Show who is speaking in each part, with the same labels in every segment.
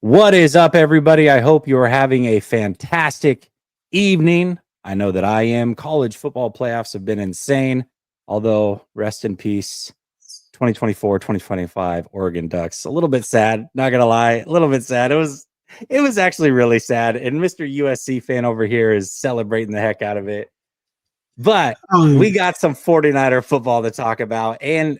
Speaker 1: What is up, everybody? I hope you are having a fantastic evening. I know that I am. College football playoffs have been insane, although rest in peace, 2024, 2025 Oregon Ducks. A little bit sad, not going to lie, a little bit sad. It was actually really sad, and Mr. USC fan over here is celebrating the heck out of it. But we got some 49er football to talk about, and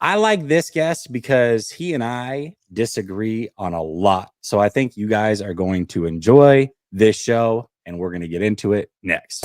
Speaker 1: I like this guest because he and I disagree on a lot. So I think you guys are going to enjoy this show, and we're going to get into it next.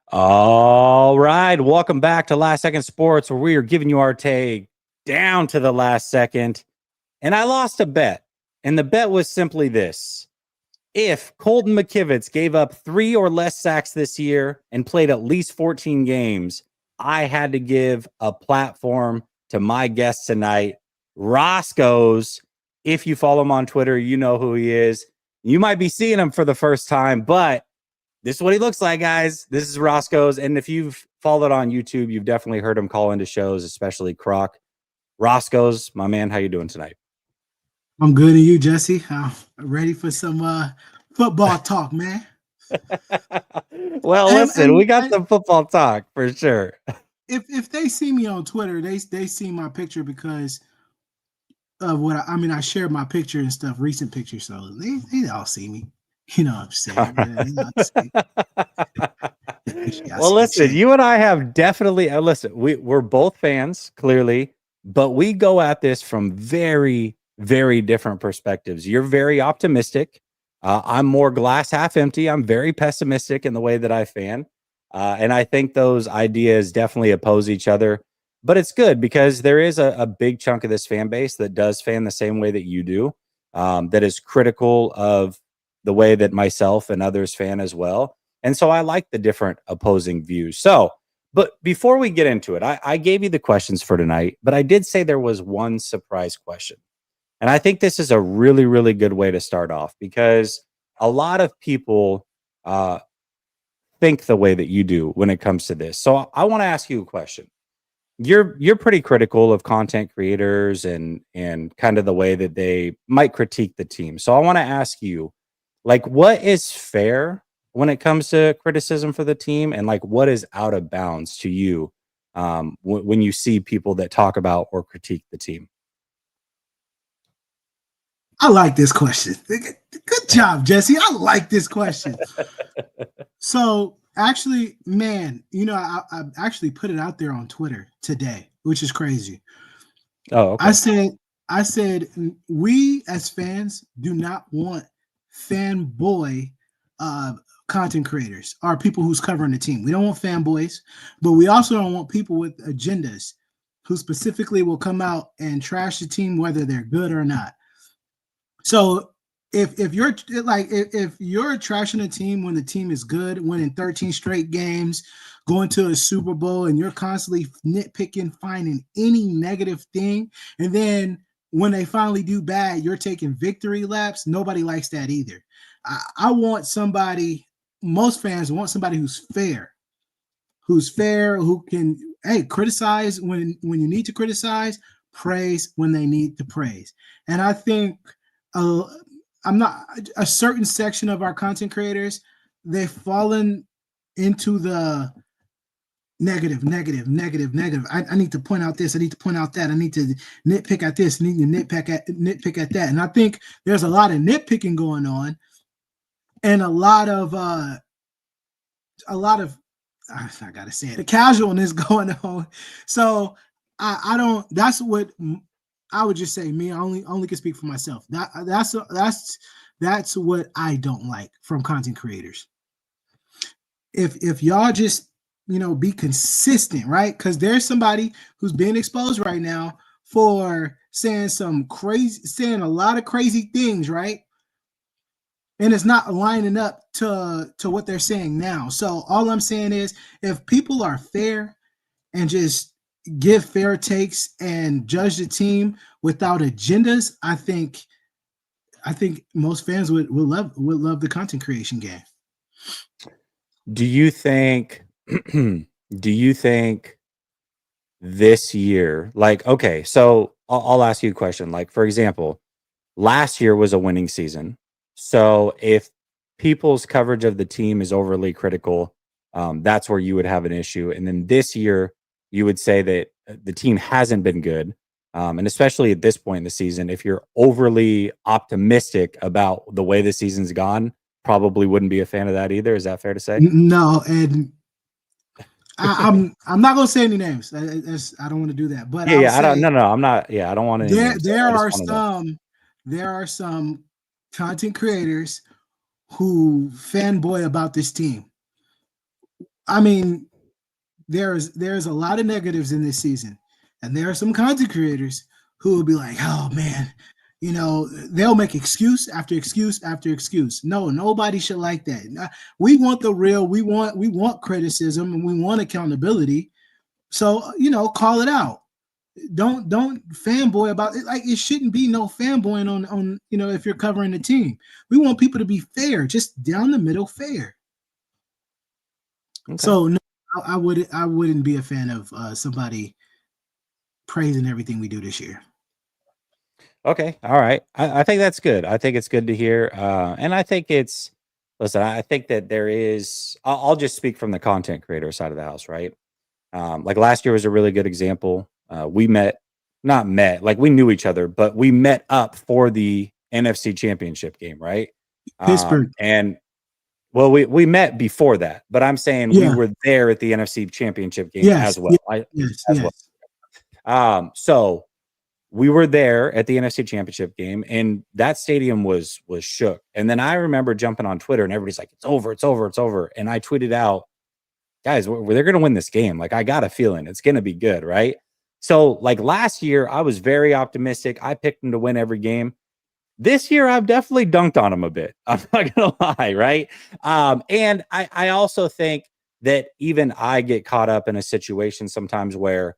Speaker 1: All right, welcome back to Last Second Sports, where we are giving you our take down to the last second. And I lost a bet, and the bet was simply this. If Colton McKivitz gave up 3 or less sacks this year and played at least 14 games, I had to give a platform to my guest tonight, Roscoe's. If you follow him on Twitter, you know who he is. You might be seeing him for the first time, but this is what he looks like, guys. This is Roscoe's. And if you've followed on YouTube, you've definitely heard him call into shows, especially Croc. Roscoe's, my man, how you doing tonight?
Speaker 2: I'm good, and you, Jesse? I'm ready for some football talk, man.
Speaker 1: Well, listen, we got some football talk for sure.
Speaker 2: If they see me on Twitter, they see my picture because of what I shared my picture and stuff, recent pictures, so they all see me. You know what I'm saying?
Speaker 1: Well, listen, you and I have definitely we're both fans, clearly, but we go at this from very, very different perspectives. You're very optimistic. I'm more glass half empty. I'm very pessimistic in the way that I fan. And I think those ideas definitely oppose each other. But it's good because there is a big chunk of this fan base that does fan the same way that you do, that is critical of the way that myself and others fan as well. And so I like the different opposing views. So, but before we get into it, I gave you the questions for tonight, but I did say there was one surprise question. And I think this is a really, really good way to start off because a lot of people think the way that you do when it comes to this. So I want to ask you a question. You're pretty critical of content creators and kind of the way that they might critique the team. So I want to ask you, like, what is fair when it comes to criticism for the team, and like what is out of bounds to you when you see people that talk about or critique the team?
Speaker 2: I like this question. Good job, Jesse. I like this question. So actually, man, I actually put it out there on Twitter today, which is crazy.
Speaker 1: Oh, okay.
Speaker 2: I said we as fans do not want fanboy content creators or people who's covering the team. We don't want fanboys, but we also don't want people with agendas who specifically will come out and trash the team whether they're good or not. So if you're trashing a team when the team is good, winning 13 straight games, going to a Super Bowl, and you're constantly nitpicking, finding any negative thing, and then when they finally do bad, you're taking victory laps, nobody likes that either. I want somebody, most fans want somebody who's fair, who can, criticize when you need to criticize, praise when they need to praise. And I think I'm not a certain section of our content creators, they've fallen into the negative. I need to point out this. I need to point out that. I need to nitpick at this. I need to nitpick at that. And I think there's a lot of nitpicking going on, and a lot of I gotta say it, the casualness going on. So I don't. That's what I would just say. Me, I only can speak for myself. That's what I don't like from content creators. If y'all just be consistent, right? Because there's somebody who's being exposed right now for saying a lot of crazy things, right? And it's not lining up to what they're saying now. So all I'm saying is, if people are fair and just give fair takes and judge the team without agendas, I think most fans would love the content creation game.
Speaker 1: Do you think do you think this year, like, okay, so I'll ask you a question. Like, for example, last year was a winning season. So if people's coverage of the team is overly critical, that's where you would have an issue. And then this year, you would say that the team hasn't been good. And especially at this point in the season, if you're overly optimistic about the way the season's gone, probably wouldn't be a fan of that either. Is that fair to say?
Speaker 2: No, and I'm not gonna say any names. I don't want to do that, but
Speaker 1: Yeah,
Speaker 2: I'll
Speaker 1: yeah. I don't.
Speaker 2: say
Speaker 1: No, no. I'm not. Yeah, I don't want any names.
Speaker 2: there
Speaker 1: I just
Speaker 2: are
Speaker 1: want to know.
Speaker 2: some content creators who fanboy about this team. I mean, there's a lot of negatives in this season, and there are some content creators who will be like, "Oh man, they'll make excuse after excuse after excuse." No, nobody should like that. We want the real. We want criticism, and we want accountability. So call it out. Don't fanboy about it. Like, it shouldn't be no fanboying on if you're covering the team. We want people to be fair, just down the middle fair.
Speaker 1: Okay.
Speaker 2: So no, I wouldn't be a fan of somebody praising everything we do this year.
Speaker 1: Okay. All right. I think that's good. I think it's good to hear. And I think listen, I think that there is, I'll just speak from the content creator side of the house, right? Like last year was a really good example. We not met, like we knew each other, but we met up for the NFC championship game, right?
Speaker 2: Pittsburgh.
Speaker 1: And well, we met before that, but I'm saying we were there at the NFC championship game as well. Well. So we were there at the NFC championship game, and that stadium was shook. And then I remember jumping on Twitter, and everybody's like, "It's over, it's over, it's over." And I tweeted out, "Guys, they're going to win this game. Like, I got a feeling it's going to be good, right?" So, like last year, I was very optimistic. I picked them to win every game. This year, I've definitely dunked on them a bit. I'm not going to lie, right? And I also think that even I get caught up in a situation sometimes where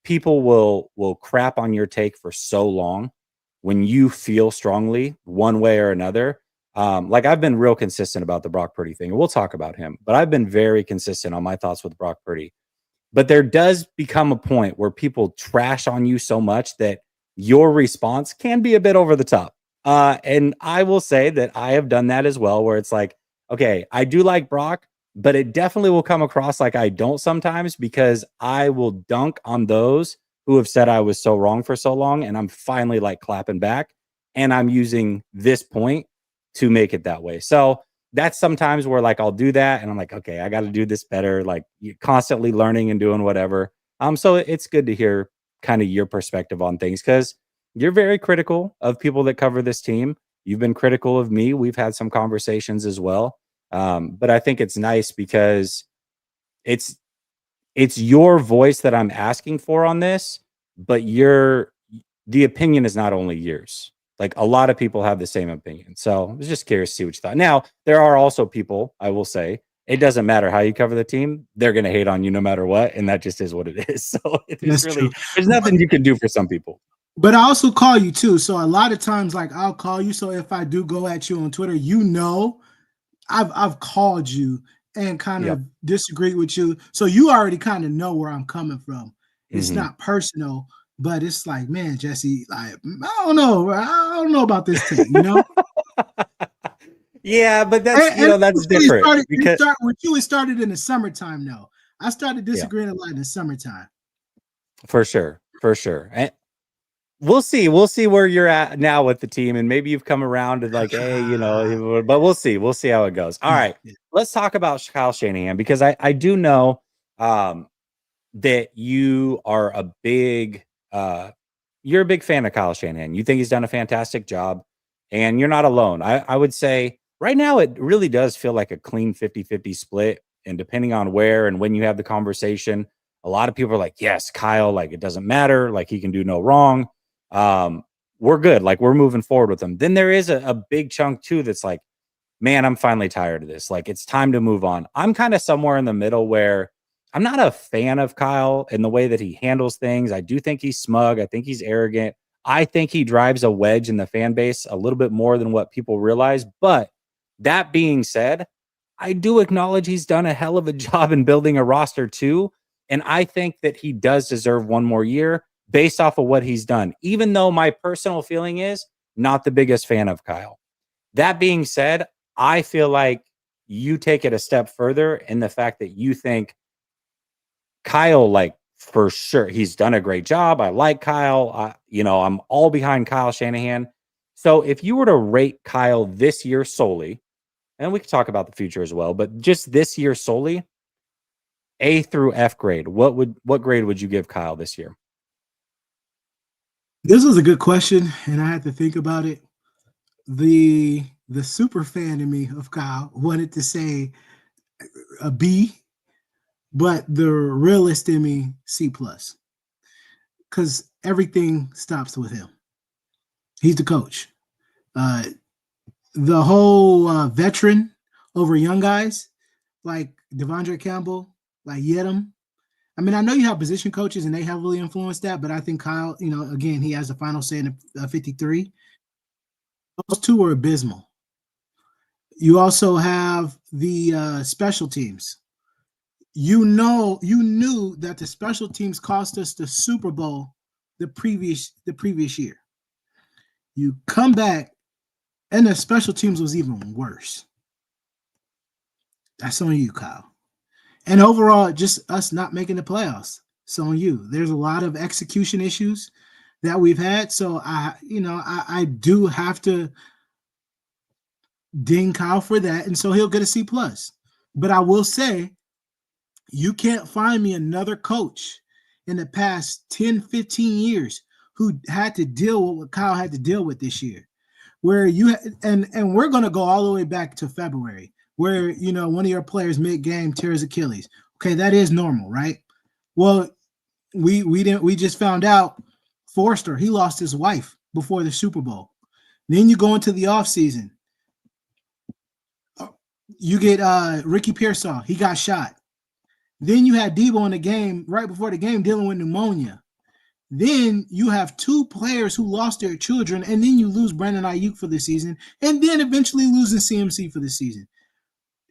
Speaker 1: people will crap on your take for so long when you feel strongly one way or another. Like I've been real consistent about the Brock Purdy thing, and we'll talk about him, but I've been very consistent on my thoughts with Brock Purdy. But there does become a point where people trash on you so much that your response can be a bit over the top. And I will say that I have done that as well, where it's like, okay, I do like Brock, but it definitely will come across like I don't sometimes, because I will dunk on those who have said I was so wrong for so long. And I'm finally like clapping back, and I'm using this point to make it that way. So that's sometimes where like I'll do that, and I'm like, okay, I got to do this better. Like, you're constantly learning and doing whatever. So it's good to hear kind of your perspective on things, because you're very critical of people that cover this team. You've been critical of me. We've had some conversations as well. But I think it's nice because it's your voice that I'm asking for on this, but the opinion is not only yours. Like, a lot of people have the same opinion. So I was just curious to see what you thought. Now, there are also people, I will say, it doesn't matter how you cover the team, they're going to hate on you no matter what. And that just is what it is. So there's nothing you can do for some people.
Speaker 2: But I also call you too. So a lot of times, like, I'll call you. So if I do go at you on Twitter, I've called you and kind of disagree with you. So you already kind of know where I'm coming from. It's not personal, but it's like, man, Jesse, like, I don't know about this thing,
Speaker 1: Yeah, but that's that's different.
Speaker 2: It started in the summertime, though. I started disagreeing a lot in the summertime.
Speaker 1: For sure. And we'll see where you're at now with the team, and maybe you've come around to like, hey, but we'll see how it goes. All right, let's talk about Kyle Shanahan, because I do know that you are a big fan of Kyle Shanahan. You think he's done a fantastic job, and you're not alone. I would say right now it really does feel like a clean 50-50 split, and depending on where and when you have the conversation, a lot of people are like, yes, Kyle, like, it doesn't matter, like, he can do no wrong. We're good, like, we're moving forward with him. Then there is a big chunk too that's like, man, I'm finally tired of this. Like, it's time to move on. I'm kind of somewhere in the middle where I'm not a fan of Kyle in the way that he handles things. I do think he's smug. I think he's arrogant. I think he drives a wedge in the fan base a little bit more than what people realize. But that being said, I do acknowledge he's done a hell of a job in building a roster too. And I think that he does deserve one more year based off of what he's done, even though my personal feeling is not the biggest fan of Kyle. That being said, I feel like you take it a step further in the fact that you think Kyle, like for sure, he's done a great job. I like Kyle. I'm all behind Kyle Shanahan. So if you were to rate Kyle this year solely, and we could talk about the future as well, but just this year solely, A through F grade, what grade would you give Kyle this year?
Speaker 2: This was a good question, and I had to think about it. The super fan in me of Kyle wanted to say a B, but the realist in me C plus, because everything stops with him. He's the coach. Uh, the whole veteran over young guys like Devondre Campbell, like Yedem. I mean, I know you have position coaches and they heavily influence that, but I think Kyle, again, he has the final say in the 53. Those two are abysmal. You also have the special teams. You knew that the special teams cost us the Super Bowl the previous year. You come back and the special teams was even worse. That's on you, Kyle. And overall, just us not making the playoffs. It's on you. There's a lot of execution issues that we've had. So I do have to ding Kyle for that. And so he'll get a C plus. But I will say, you can't find me another coach in the past 10, 15 years who had to deal with what Kyle had to deal with this year. Where and we're going to go all the way back to February, where one of your players mid-game tears Achilles. Okay, that is normal, right? Well, we just found out Forrester, he lost his wife before the Super Bowl. Then you go into the offseason. You get Ricky Pearsall, he got shot. Then you had Debo in the game right before the game dealing with pneumonia. Then you have two players who lost their children, and then you lose Brandon Ayuk for the season, and then eventually losing CMC for the season.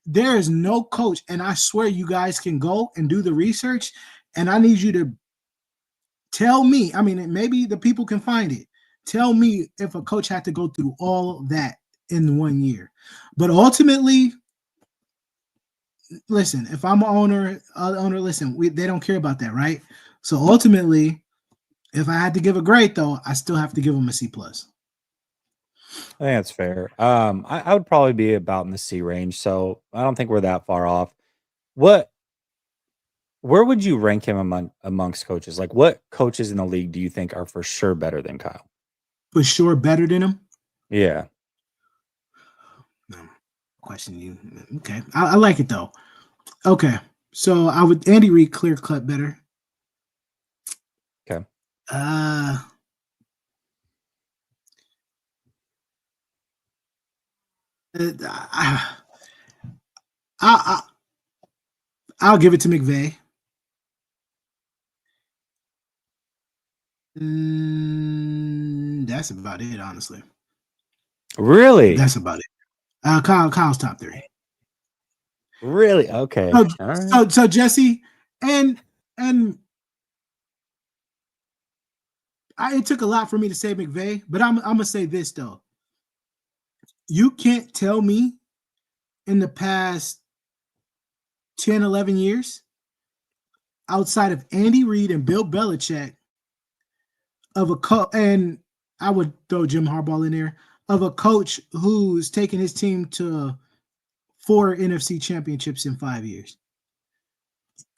Speaker 2: There is no coach, and I swear you guys can go and do the research, and I need you to tell me, I mean, maybe the people can find it. Tell me if a coach had to go through all that in 1 year. But ultimately, listen, if I'm an owner, listen, they don't care about that, right? So ultimately, if I had to give a grade, though, I still have to give them a C plus.
Speaker 1: I think that's fair. I would probably be about in the C range, so I don't think we're that far off. Where would you rank him amongst coaches? Like, what coaches in the league do you think are for sure better than Kyle?
Speaker 2: For sure, better than him.
Speaker 1: Yeah.
Speaker 2: No, question you. Okay, I like it though. Okay, so I would Andy Reid clear cut better.
Speaker 1: Okay.
Speaker 2: I'll give it to McVay. That's about it, honestly.
Speaker 1: Really?
Speaker 2: That's about it. Kyle's top 3.
Speaker 1: Really? Okay.
Speaker 2: So,
Speaker 1: All right.
Speaker 2: so Jesse, and it took a lot for me to say McVay, but I'm gonna say this though. You can't tell me in the past 10, 11 years, outside of Andy Reid and Bill Belichick, of a and I would throw Jim Harbaugh in there, of a coach who's taken his team to 4 NFC championships in 5 years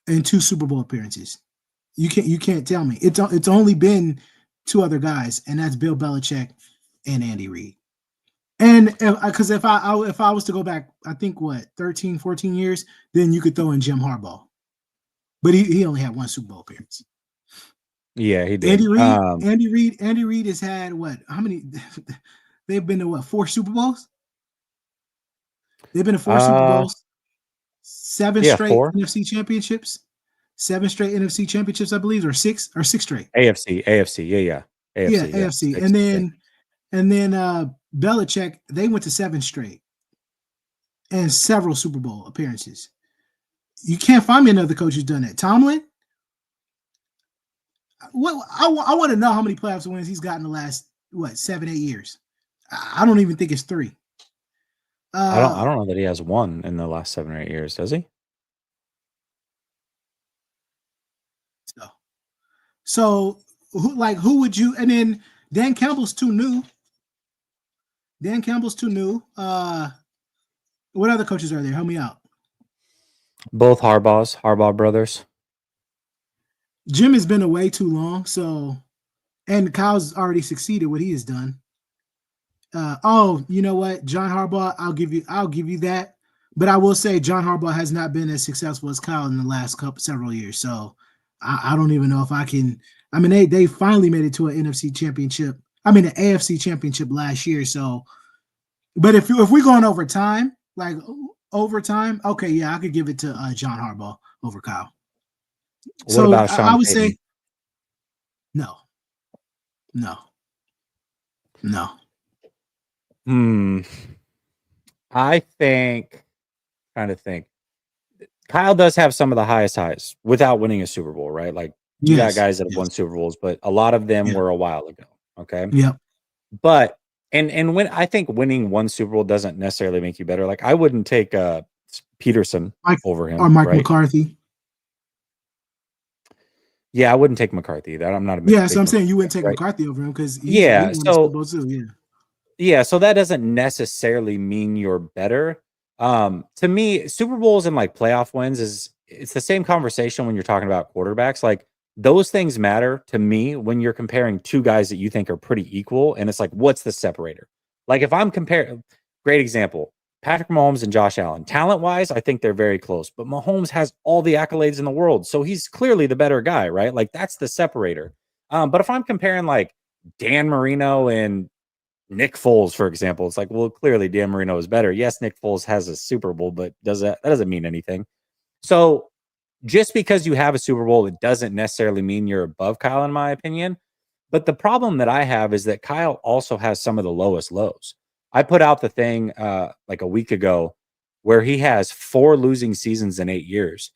Speaker 2: and 2 Super Bowl appearances. You can't tell me. It's only been 2 other guys, and that's Bill Belichick and Andy Reid. And because if I was to go back, I think 13, 14 years, then you could throw in Jim Harbaugh. But he only had 1 Super Bowl appearance.
Speaker 1: Yeah, he did.
Speaker 2: Andy Reid has had what? How many? They've been to 4 Super Bowls? They've been to 4 Super Bowls, 7 straight
Speaker 1: 4.
Speaker 2: NFC championships. 7 straight NFC championships, I believe, or six straight.
Speaker 1: AFC, yeah.
Speaker 2: Yeah,
Speaker 1: AFC, yeah.
Speaker 2: AFC.
Speaker 1: 6, I think.
Speaker 2: And then Belichick, they went to 7 straight and several Super Bowl appearances. You can't find me another coach who's done that. Tomlin, what I want to know how many playoffs wins he's got in the last 7, 8 years. I don't even think it's 3.
Speaker 1: I don't know that he has one in the last 7 or 8 years, does he?
Speaker 2: So who would you? And then Dan Campbell's too new. What other coaches are there? Help me out.
Speaker 1: Both Harbaugh brothers.
Speaker 2: Jim has been away too long, so and Kyle's already succeeded what he has done. You know what, John Harbaugh, I'll give you that, but I will say John Harbaugh has not been as successful as Kyle in the last several years. So I don't even know if I can. I mean, they finally made it to an NFC championship. I mean, an AFC championship last year. So, but if we're going over time, like overtime, okay, yeah, I could give it to John Harbaugh over Kyle.
Speaker 1: What about Sean
Speaker 2: I would
Speaker 1: Payton?
Speaker 2: say no.
Speaker 1: I think, trying to think. Kyle does have some of the highest highs without winning a Super Bowl, right? Like you got guys that have won Super Bowls, but a lot of them were a while ago. Okay.
Speaker 2: Yeah.
Speaker 1: But and when I think winning one Super Bowl doesn't necessarily make you better. Like I wouldn't take Peterson over him
Speaker 2: or Mike
Speaker 1: right?
Speaker 2: McCarthy.
Speaker 1: Yeah, I wouldn't take McCarthy. That I'm not a
Speaker 2: yeah. So I'm saying you wouldn't take McCarthy over him because
Speaker 1: yeah. So
Speaker 2: too,
Speaker 1: yeah, so that doesn't necessarily mean you're better. To me, Super Bowls and like playoff wins it's the same conversation when you're talking about quarterbacks. Like those things matter to me when you're comparing two guys that you think are pretty equal. And it's like, what's the separator? Like if I'm comparing, great example, Patrick Mahomes and Josh Allen. Talent wise, I think they're very close, but Mahomes has all the accolades in the world. So he's clearly the better guy, right? Like that's the separator. But if I'm comparing like Dan Marino and Nick Foles, for example, it's like, well, clearly Dan Marino is better. Yes, Nick Foles has a Super Bowl, but that doesn't mean anything. So just because you have a Super Bowl, it doesn't necessarily mean you're above Kyle, in my opinion. But the problem that I have is that Kyle also has some of the lowest lows. I put out the thing like a week ago where he has 4 losing seasons in 8 years.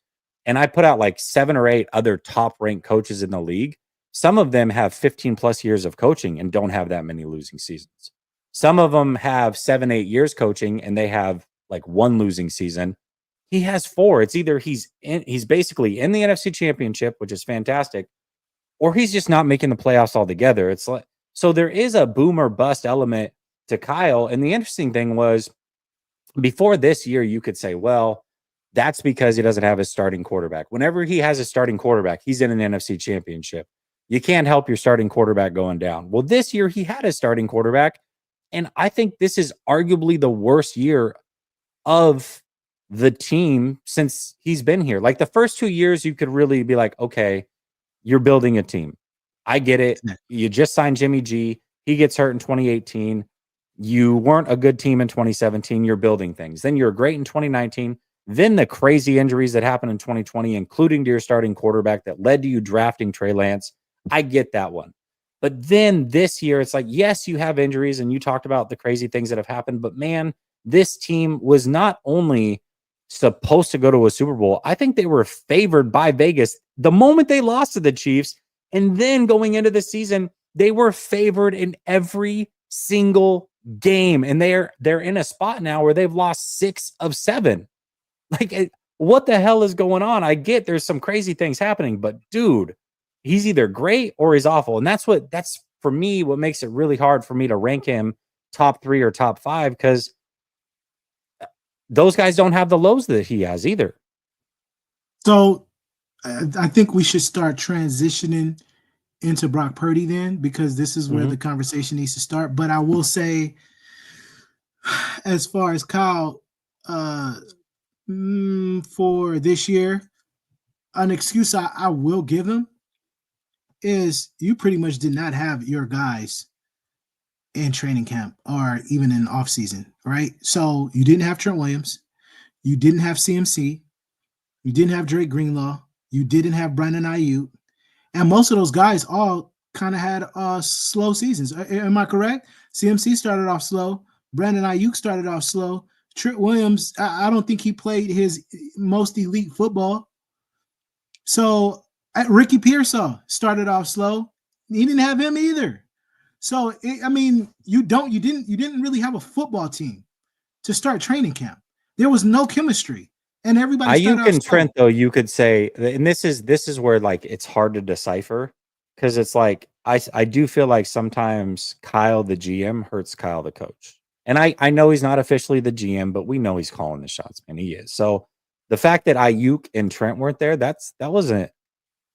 Speaker 1: And I put out like 7 or 8 other top ranked coaches in the league. Some of them have 15 plus years of coaching and don't have that many losing seasons. Some of them have 7, 8 years coaching and they have like 1 losing season. He has 4. It's either he's basically in the NFC Championship, which is fantastic, or he's just not making the playoffs altogether. It's like, so there is a boom or bust element to Kyle. And the interesting thing was before this year, you could say, well, that's because he doesn't have his starting quarterback. Whenever he has a starting quarterback, he's in an NFC Championship. You can't help your starting quarterback going down. Well, this year he had a starting quarterback, and I think this is arguably the worst year of the team since he's been here. Like the first 2 years, you could really be like, okay, you're building a team. I get it. You just signed Jimmy G. He gets hurt in 2018. You weren't a good team in 2017. You're building things. Then you're great in 2019. Then the crazy injuries that happened in 2020, including to your starting quarterback that led to you drafting Trey Lance. I get that one. But then this year, it's like, yes, you have injuries and you talked about the crazy things that have happened. But man, this team was not only supposed to go to a Super Bowl, I think they were favored by Vegas the moment they lost to the Chiefs. And then going into the season, they were favored in every single game. And they're in a spot now where they've lost 6 of 7. Like, what the hell is going on? I get there's some crazy things happening, but dude, he's either great or he's awful. And that's for me, what makes it really hard for me to rank him top 3 or top 5, because those guys don't have the lows that he has either.
Speaker 2: So I think we should start transitioning into Brock Purdy then, because this is where the conversation needs to start. But I will say, as far as Kyle, for this year, an excuse I will give him is you pretty much did not have your guys in training camp or even in off season, right? So you didn't have Trent Williams, you didn't have CMC, you didn't have Drake Greenlaw, You didn't have Brandon Ayuk, and most of those guys all kind of had slow seasons. Am I correct? CMC started off slow. Brandon Ayuk started off slow. Trent Williams, I don't think he played his most elite football. So Ricky Pearsall started off slow. He didn't have him either. So you didn't really have a football team to start training camp. There was no chemistry, and everybody started
Speaker 1: Ayuk
Speaker 2: off
Speaker 1: and
Speaker 2: slow.
Speaker 1: Trent, though, you could say, and this is where like it's hard to decipher because it's like I do feel like sometimes Kyle the GM hurts Kyle the coach, and I know he's not officially the GM, but we know he's calling the shots, man. He is. So the fact that Ayuk and Trent weren't there, that wasn't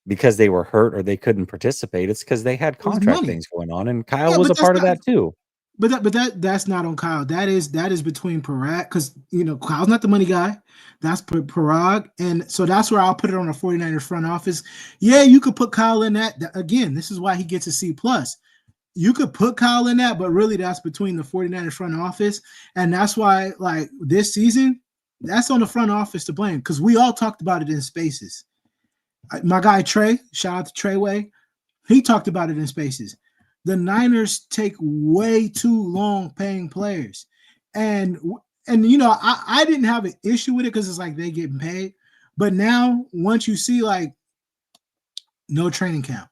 Speaker 1: because they were hurt or they couldn't participate. It's because they had
Speaker 2: It was
Speaker 1: contract
Speaker 2: money.
Speaker 1: things going on, and Kyle
Speaker 2: Yeah,
Speaker 1: was
Speaker 2: but
Speaker 1: a
Speaker 2: that's
Speaker 1: part of
Speaker 2: not.
Speaker 1: that too.
Speaker 2: But that's not on Kyle. That is between Parag, because Kyle's not the money guy. That's Parag, and so that's where I'll put it on the 49ers front office. Yeah, you could put Kyle in that. Again, this is why he gets a C+. You could put Kyle in that, but really that's between the 49ers front office. And that's why, like, this season, that's on the front office to blame, because we all talked about it in spaces. My guy Trey, shout out to Treyway, he talked about it in spaces. The Niners take way too long paying players. And I didn't have an issue with it because it's like they getting paid. But now, once you see like no training camp,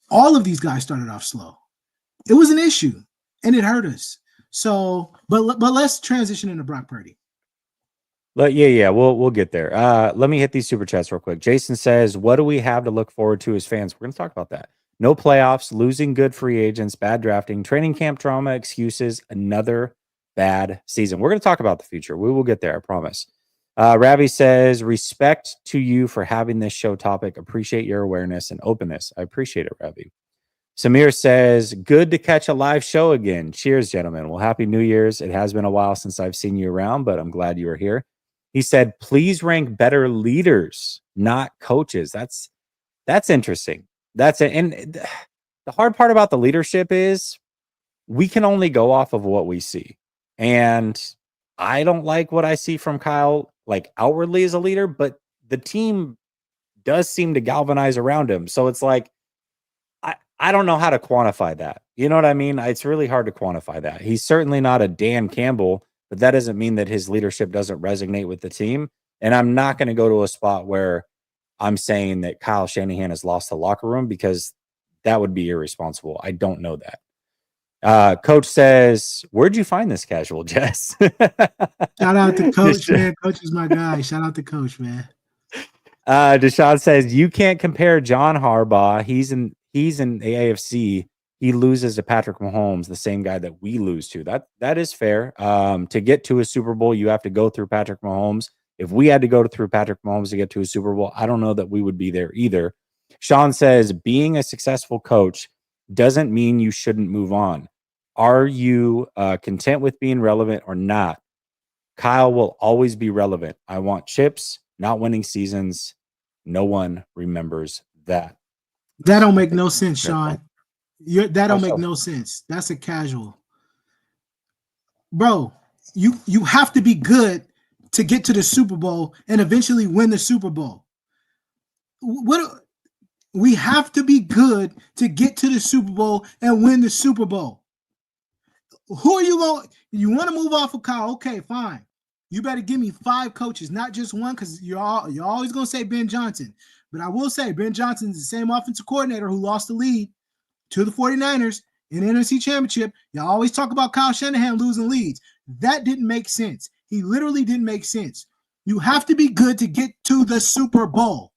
Speaker 2: all of these guys started off slow. It was an issue, and it hurt us. So, but let's transition into Brock Purdy.
Speaker 1: Yeah, we'll get there. Let me hit these super chats real quick. Jason says, "What do we have to look forward to as fans?" We're going to talk about that. No playoffs, losing good free agents, bad drafting, training camp drama, excuses, another bad season. We're going to talk about the future. We will get there, I promise. Ravi says, "Respect to you for having this show topic. Appreciate your awareness and openness." I appreciate it, Ravi. Samir says, "Good to catch a live show again. Cheers, gentlemen. Well, happy New Year's. It has been a while since I've seen you around, but I'm glad you are here." He said, "Please rank better leaders, not coaches." That's interesting. That's it. And the hard part about the leadership is we can only go off of what we see. And I don't like what I see from Kyle, like outwardly as a leader, but the team does seem to galvanize around him. So it's like, I don't know how to quantify that. You know what I mean? It's really hard to quantify that. He's certainly not a Dan Campbell, but that doesn't mean that his leadership doesn't resonate with the team. And I'm not going to go to a spot where I'm saying that Kyle Shanahan has lost the locker room because that would be irresponsible. I don't know that. Coach says, "Where'd you find this casual, Jess?"
Speaker 2: Shout out to Coach, man. Coach is my guy. Shout out to Coach, man.
Speaker 1: Deshaun says, "You can't compare John Harbaugh. He's in the AFC. He loses to Patrick Mahomes, the same guy that we lose to." That is fair. To get to a Super Bowl, you have to go through Patrick Mahomes. If we had to go through Patrick Mahomes to get to a Super Bowl, I don't know that we would be there either. Sean says, "Being a successful coach doesn't mean you shouldn't move on. Are you content with being relevant or not? Kyle will always be relevant. I want chips, not winning seasons. No one remembers that."
Speaker 2: That don't make no sense, Sean. That don't make no sense. That's a casual. Bro, you have to be good to get to the Super Bowl and eventually win the Super Bowl. We have to be good to get to the Super Bowl and win the Super Bowl. Who are you going? You want to move off of Kyle? Okay, fine. You better give me 5 coaches, not just one, because you're always going to say Ben Johnson. But I will say Ben Johnson is the same offensive coordinator who lost the lead to the 49ers in the NFC Championship. Y'all always talk about Kyle Shanahan losing leads. That didn't make sense. He literally didn't make sense. You have to be good to get to the Super Bowl.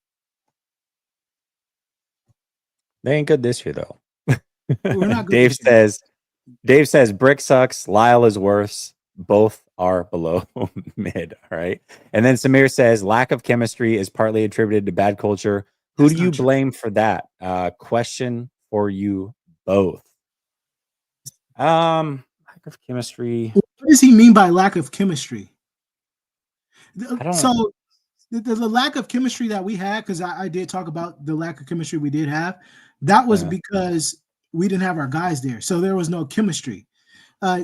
Speaker 1: They ain't good this year, though.
Speaker 2: We're not good.
Speaker 1: Dave says, "Brick sucks. Lyle is worse. Both are below mid." All right. And then Samir says, "Lack of chemistry is partly attributed to bad culture. Who do you blame for that?" Question for you both. Lack of chemistry.
Speaker 2: What does he mean by lack of chemistry? So the lack of chemistry that we had, because I did talk about the lack of chemistry we did have, that was because we didn't have our guys there. So there was no chemistry.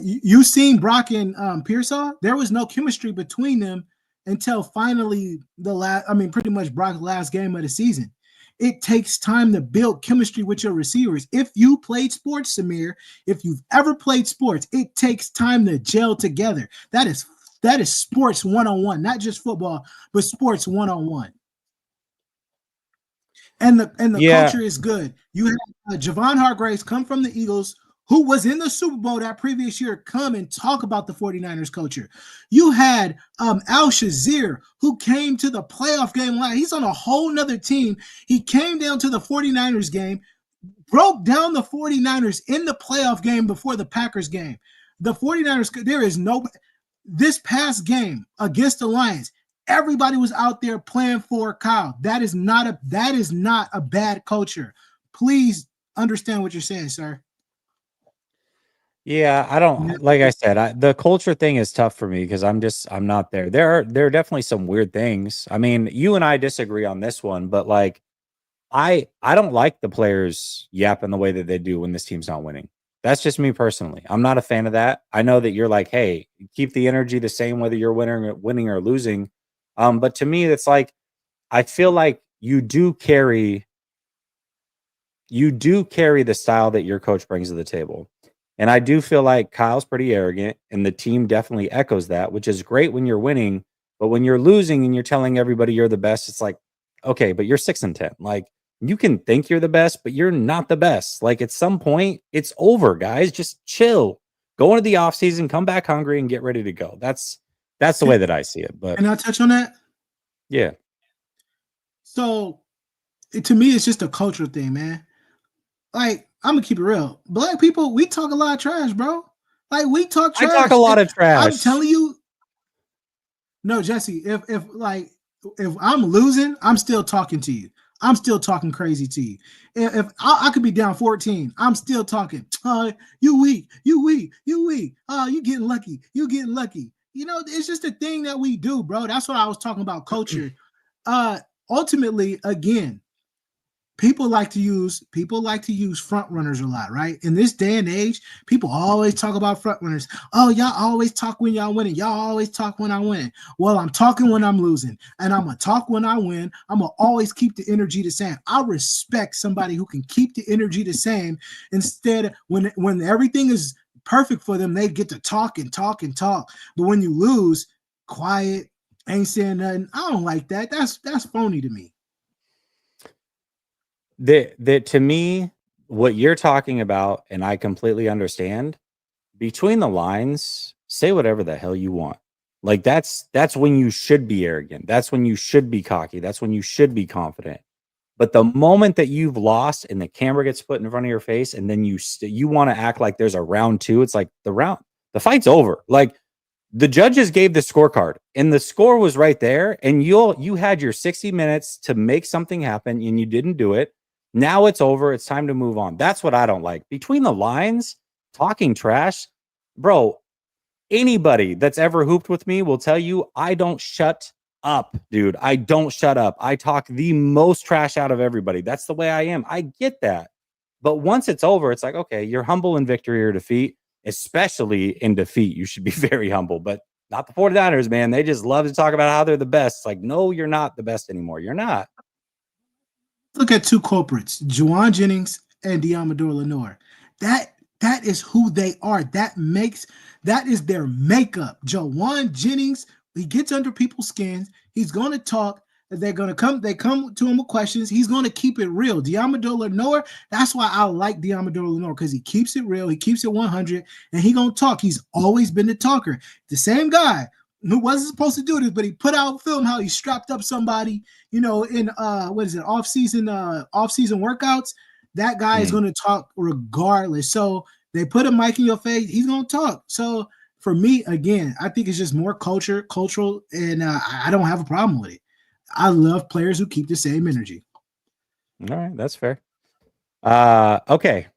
Speaker 2: You seen Brock and Pearsall? There was no chemistry between them until finally pretty much Brock's last game of the season. It takes time to build chemistry with your receivers. If you played sports, Samir, if you've ever played sports, it takes time to gel together. That is sports 101, not just football, but sports 101. And the culture is good. You have Javon Hargraves come from the Eagles, who was in the Super Bowl that previous year, come and talk about the 49ers culture. You had Al Shazier, who came to the playoff game. He's on a whole nother team. He came down to the 49ers game, broke down the 49ers in the playoff game before the Packers game. The 49ers, there is no, this past game against the Lions, everybody was out there playing for Kyle. That is not a bad culture. Please understand what you're saying, sir.
Speaker 1: Yeah, I don't, like I said, the culture thing is tough for me because I'm not there. There are definitely some weird things. I mean, you and I disagree on this one, but like I don't like the players yapping the way that they do when this team's not winning. That's just me personally. I'm not a fan of that. I know that you're like, hey, keep the energy the same whether you're winning or losing. But to me, it's like I feel like you do carry the style that your coach brings to the table. And I do feel like Kyle's pretty arrogant, and the team definitely echoes that, which is great when you're winning. But when you're losing and you're telling everybody you're the best, it's like, okay, but you're 6-10. Like, you can think you're the best, but you're not the best. Like, at some point, it's over, guys. Just chill. Go into the offseason, come back hungry, and get ready to go. That's the way that I see it. But
Speaker 2: can I touch on that?
Speaker 1: Yeah.
Speaker 2: So, to me, it's just a cultural thing, man. Like, I'm gonna keep it real. Black people, we talk a lot of trash, bro. Like, we talk trash.
Speaker 1: I talk a lot of trash.
Speaker 2: I'm telling you. No, Jesse, if I'm losing, I'm still talking to you. I'm still talking crazy to you. If I could be down 14, I'm still talking. You weak, you weak, you weak. You getting lucky, you getting lucky. You know, it's just a thing that we do, bro. That's what I was talking about, culture. Ultimately, again, people like to use front runners a lot, right? In this day and age, people always talk about front runners. Oh, y'all always talk when y'all winning. Y'all always talk when I win. Well, I'm talking when I'm losing, and I'm gonna talk when I win. I'm gonna always keep the energy the same. I respect somebody who can keep the energy the same. Instead, when everything is perfect for them, they get to talk and talk and talk. But when you lose, quiet, ain't saying nothing. I don't like that. That's phony to me.
Speaker 1: That to me, what you're talking about, and I completely understand, between the lines, say whatever the hell you want. Like that's when you should be arrogant. That's when you should be cocky. That's when you should be confident. But the moment that you've lost and the camera gets put in front of your face, and then you want to act like there's a round two, it's like the fight's over. Like the judges gave the scorecard, and the score was right there, and you had your 60 minutes to make something happen, and you didn't do it. Now it's over. It's time to move on. That's what I don't like. Between the lines, talking trash, bro. Anybody that's ever hooped with me will tell you I don't shut up, dude. I don't shut up. I talk the most trash out of everybody. That's the way I am. I get that. But once it's over, it's like, okay, you're humble in victory or defeat, especially in defeat. You should be very humble, but not the 49ers, man. They just love to talk about how they're the best. It's like, no, you're not the best anymore. You're not.
Speaker 2: Look at two culprits, Juwan Jennings and Diamador Lenore. That is who they are. That is their makeup. Juwan Jennings, he gets under people's skins. He's going to talk. They come to him with questions. He's going to keep it real. Diamador Lenore, that's why I like Diamador Lenore, because he keeps it real. He keeps it 100, and he going to talk. He's always been the talker. The same guy who wasn't supposed to do this, but he put out film how he strapped up somebody, in off-season workouts. That guy is going to talk regardless. So they put a mic in your face, he's going to talk. So for me, again, I think it's just more cultural, and I don't have a problem with it. I love players who keep the same energy.
Speaker 1: All right, that's fair. Okay,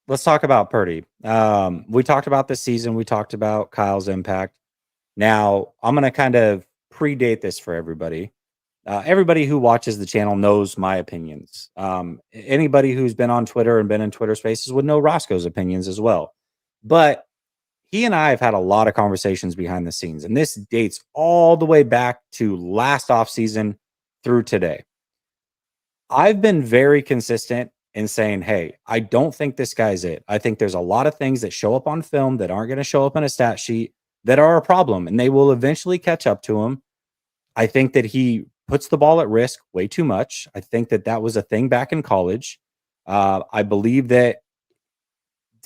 Speaker 1: let's talk about Purdy. We talked about this season. We talked about Kyle's impact. Now, I'm going to kind of predate this for everybody. Everybody who watches the channel knows my opinions. Anybody who's been on Twitter and been in Twitter spaces would know Roscoe's opinions as well. But he and I have had a lot of conversations behind the scenes, and this dates all the way back to last offseason through today. I've been very consistent in saying, hey, I don't think this guy's it. I think there's a lot of things that show up on film that aren't going to show up on a stat sheet that are a problem, and they will eventually catch up to him. I think that he puts the ball at risk way too much. I think that that was a thing back in college. I believe that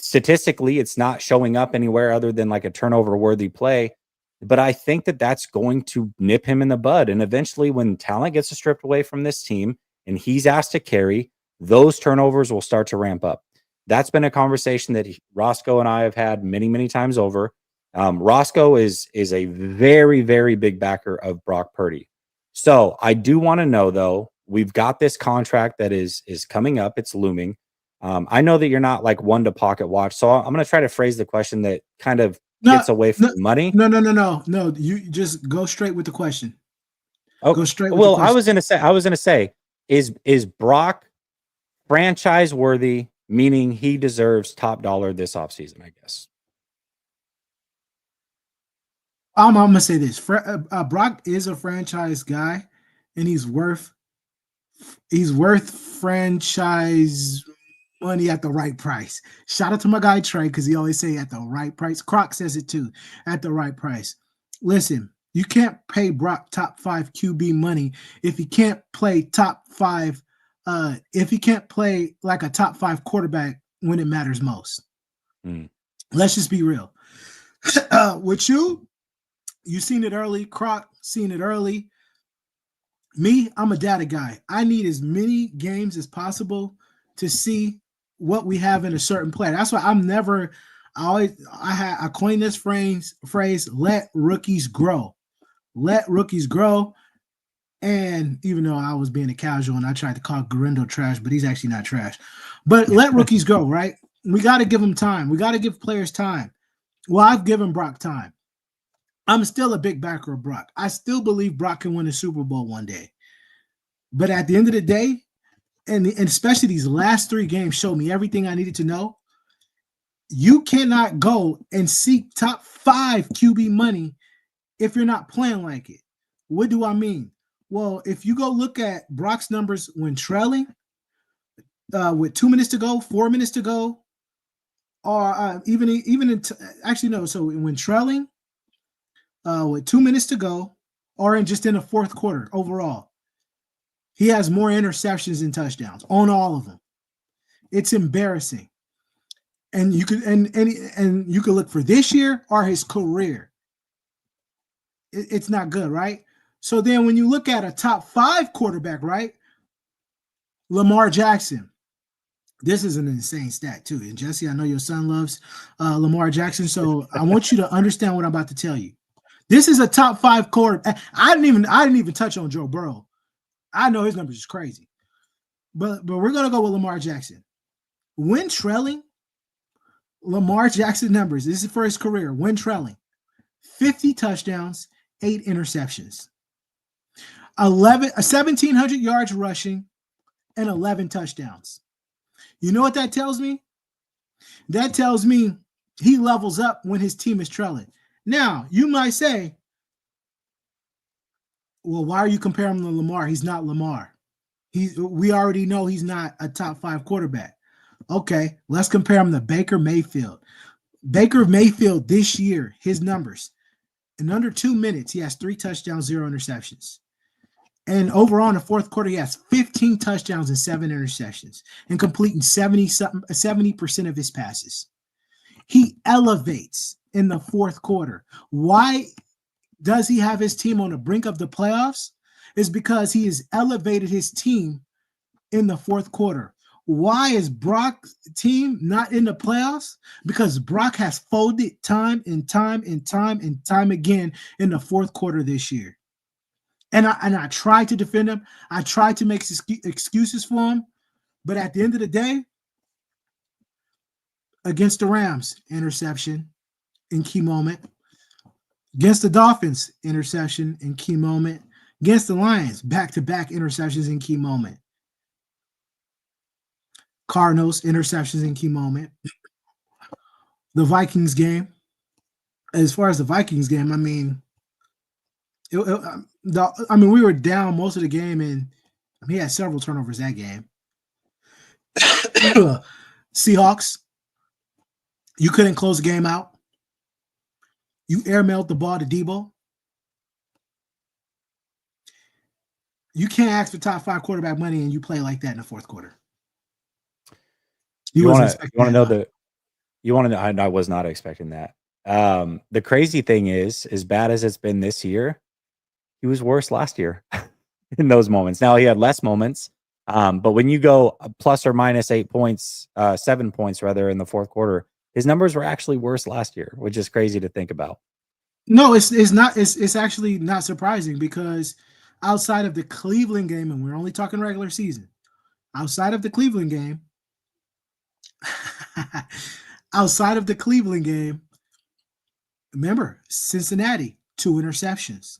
Speaker 1: statistically, it's not showing up anywhere other than like a turnover worthy play. But I think that that's going to nip him in the bud. And eventually, when talent gets stripped away from this team and he's asked to carry, those turnovers will start to ramp up. That's been a conversation that Roscoe and I have had many, many times over. Roscoe is a very, very big backer of Brock Purdy. So I do want to know, though, we've got this contract that is coming up. It's looming. I know that you're not like one to pocket watch, so I'm going to try to phrase the question that kind of
Speaker 2: No,
Speaker 1: gets away from money.
Speaker 2: No. You just go straight with the question.
Speaker 1: Oh,
Speaker 2: Go straight with the
Speaker 1: well,
Speaker 2: question.
Speaker 1: I was going to say, is Brock franchise worthy, meaning he deserves top dollar this offseason, I guess.
Speaker 2: I'm gonna say this: Brock is a franchise guy, and he's worth franchise money at the right price. Shout out to my guy Trey, because he always say at the right price. Croc says it too, at the right price. Listen, you can't pay Brock top 5 QB money if he can't play top 5. If he can't play like a top 5 quarterback when it matters most. Let's just be real. With you seen it early. Croc seen it early. Me, I'm a data guy. I need as many games as possible to see what we have in a certain player. That's why I coined this phrase, let rookies grow. Let rookies grow. And even though I was being a casual and I tried to call Garindo trash, but he's actually not trash. But let rookies go, right? We got to give them time. We got to give players time. Well, I've given Brock time. I'm still a big backer of Brock. I still believe Brock can win a Super Bowl one day. But at the end of the day, and especially these last 3 games showed me everything I needed to know. You cannot go and seek top 5 QB money if you're not playing like it. What do I mean? Well, if you go look at Brock's numbers when trailing, with 2 minutes to go, 4 minutes to go, or so when trailing, with 2 minutes to go, or in the fourth quarter overall, he has more interceptions than touchdowns on all of them. It's embarrassing. And you could and you could look for this year or his career. It's not good, right? So then when you look at a top 5 quarterback, right? Lamar Jackson. This is an insane stat too. And Jesse, I know your son loves Lamar Jackson. So I want you to understand what I'm about to tell you. This is a top 5 quarterback. I didn't even touch on Joe Burrow. I know his numbers is crazy. But we're gonna go with Lamar Jackson. When trailing, Lamar Jackson numbers. This is for his career. When trailing, 50 touchdowns, 8 interceptions, 1,700 yards rushing, and 11 touchdowns. You know what that tells me? That tells me he levels up when his team is trailing. Now, you might say, well, why are you comparing him to Lamar? He's not Lamar. We already know he's not a top 5 quarterback. Okay, let's compare him to Baker Mayfield. Baker Mayfield this year, his numbers. In under 2 minutes, he has 3 touchdowns, 0 interceptions. And overall in the fourth quarter, he has 15 touchdowns and 7 interceptions and completing 70% of his passes. He elevates in the fourth quarter. Why does he have his team on the brink of the playoffs? It's because he has elevated his team in the fourth quarter. Why is Brock's team not in the playoffs? Because Brock has folded time and time again in the fourth quarter this year. And I tried to defend him. I tried to make excuses for him. But at the end of the day, against the Rams, interception in key moment. Against the Dolphins, interception in key moment. Against the Lions, back-to-back interceptions in key moment. Cardinals, interceptions in key moment. The Vikings game, as far as the Vikings game, I mean, we were down most of the game, and he had several turnovers that game. Seahawks, you couldn't close the game out. You airmailed the ball to Debo. You can't ask for top 5 quarterback money and you play like that in the fourth quarter.
Speaker 1: You want to know the you want to know? I was not expecting that. The crazy thing is, as bad as it's been this year, he was worse last year in those moments. Now he had less moments, but when you go plus or minus 8 points, 7 points rather in the fourth quarter, his numbers were actually worse last year, which is crazy to think about.
Speaker 2: No, it's not. It's actually not surprising because outside of the Cleveland game, and we're only talking regular season, outside of the Cleveland game, remember Cincinnati, 2 interceptions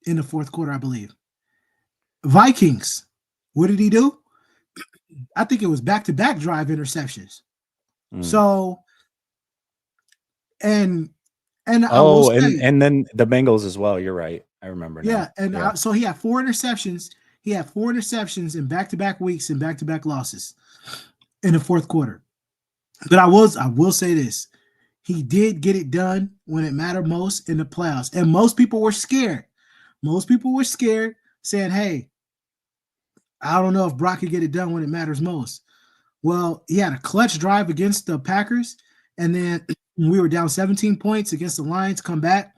Speaker 2: in the fourth quarter, I believe. Vikings, what did he do? I think it was back-to-back drive interceptions. So, and I will say,
Speaker 1: and then the Bengals as well. You're right. I remember.
Speaker 2: Yeah,
Speaker 1: now.
Speaker 2: and so he had 4 interceptions. He had 4 interceptions in back-to-back weeks and back-to-back losses in the fourth quarter. But I will say this: he did get it done when it mattered most in the playoffs, and most people were scared. Most people were scared, saying, "Hey, I don't know if Brock could get it done when it matters most." Well, he had a clutch drive against the Packers, and then we were down 17 points against the Lions, come back.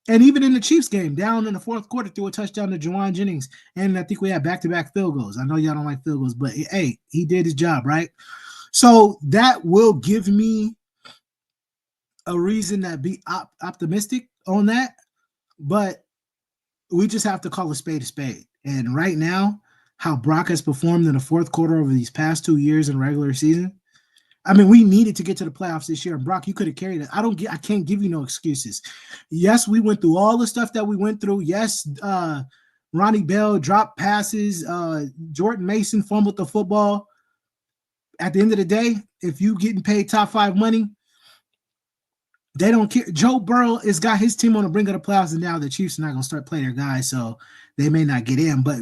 Speaker 2: And even in the Chiefs game, down in the fourth quarter, threw a touchdown to Juwan Jennings. And I think we had back-to-back field goals. I know y'all don't like field goals, but hey, he did his job, right? So that will give me a reason to be optimistic on that. But we just have to call a spade a spade. And right now, how Brock has performed in the fourth quarter over these past 2 years in regular season, I mean, we needed to get to the playoffs this year, and Brock, you could have carried it. I can't give you no excuses. Yes, we went through all the stuff that we went through. Yes, Ronnie Bell dropped passes. Jordan Mason fumbled the football. At the end of the day, if you getting paid top 5 money, they don't care. Joe Burrow has got his team on the brink of the playoffs, and now the Chiefs are not going to start playing their guys, so they may not get in. But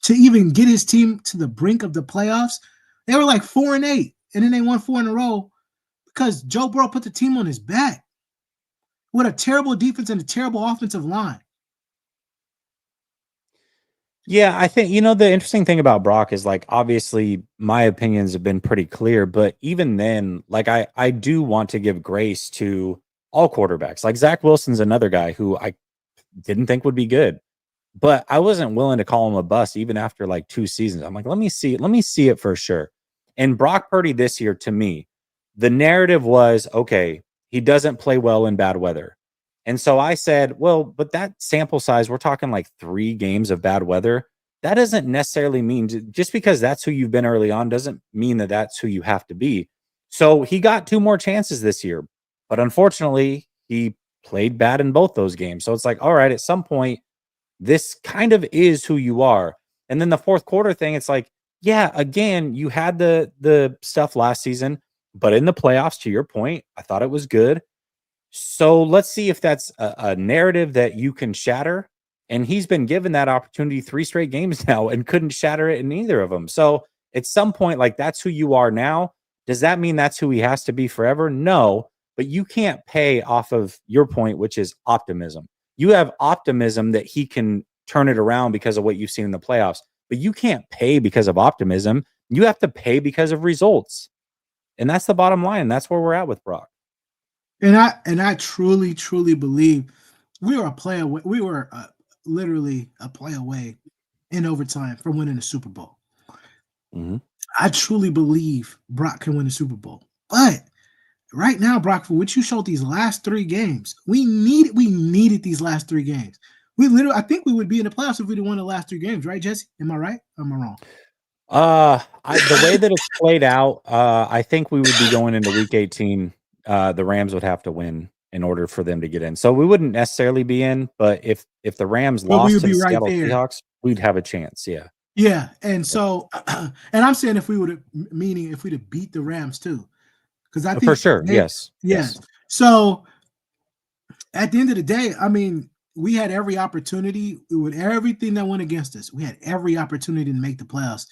Speaker 2: to even get his team to the brink of the playoffs, they were like 4-8. And then they won 4 in a row because Joe Burrow put the team on his back with a terrible defense and a terrible offensive line.
Speaker 1: Yeah, I think, the interesting thing about Brock is, like, obviously my opinions have been pretty clear, but even then, like, I do want to give grace to all quarterbacks. Like, Zach Wilson's another guy who I didn't think would be good, but I wasn't willing to call him a bust even after like 2 seasons. I'm like, let me see it for sure. And Brock Purdy this year, to me, the narrative was, okay, he doesn't play well in bad weather. And so I said, well, but that sample size, we're talking like 3 games of bad weather. That doesn't necessarily mean, just because that's who you've been early on, doesn't mean that that's who you have to be. So he got 2 more chances this year, but unfortunately, he played bad in both those games. So it's like, all right, at some point, this kind of is who you are. And then the fourth quarter thing, it's like, yeah, again, you had the stuff last season, but in the playoffs, to your point, I thought it was good. So let's see if that's a narrative that you can shatter. And he's been given that opportunity 3 straight games now and couldn't shatter it in either of them. So at some point, like, that's who you are now. Does that mean that's who he has to be forever? No, but you can't pay off of your point, which is optimism. You have optimism that he can turn it around because of what you've seen in the playoffs, but you can't pay because of optimism. You have to pay because of results. And that's the bottom line. That's where we're at with Brock.
Speaker 2: And I truly, truly believe we were a play away. We were literally a play away in overtime from winning the Super Bowl.
Speaker 1: Mm-hmm.
Speaker 2: I truly believe Brock can win the Super Bowl. But right now, Brock, for what you showed these last 3 games, we needed these last 3 games. I think we would be in the playoffs if we'd have won the last 3 games, right, Jesse? Am I right? Or am I wrong?
Speaker 1: The way that it's played out, I think we would be going into week 18. The Rams would have to win in order for them to get in. So we wouldn't necessarily be in, but if the Rams lost to the Seattle Seahawks, we'd have a chance. Yeah.
Speaker 2: Yeah. And so, and I'm saying if we'd have beat the Rams too. Because I think
Speaker 1: for sure. Yes.
Speaker 2: Yes. So at the end of the day, I mean, we had every opportunity with everything that went against us. We had every opportunity to make the playoffs.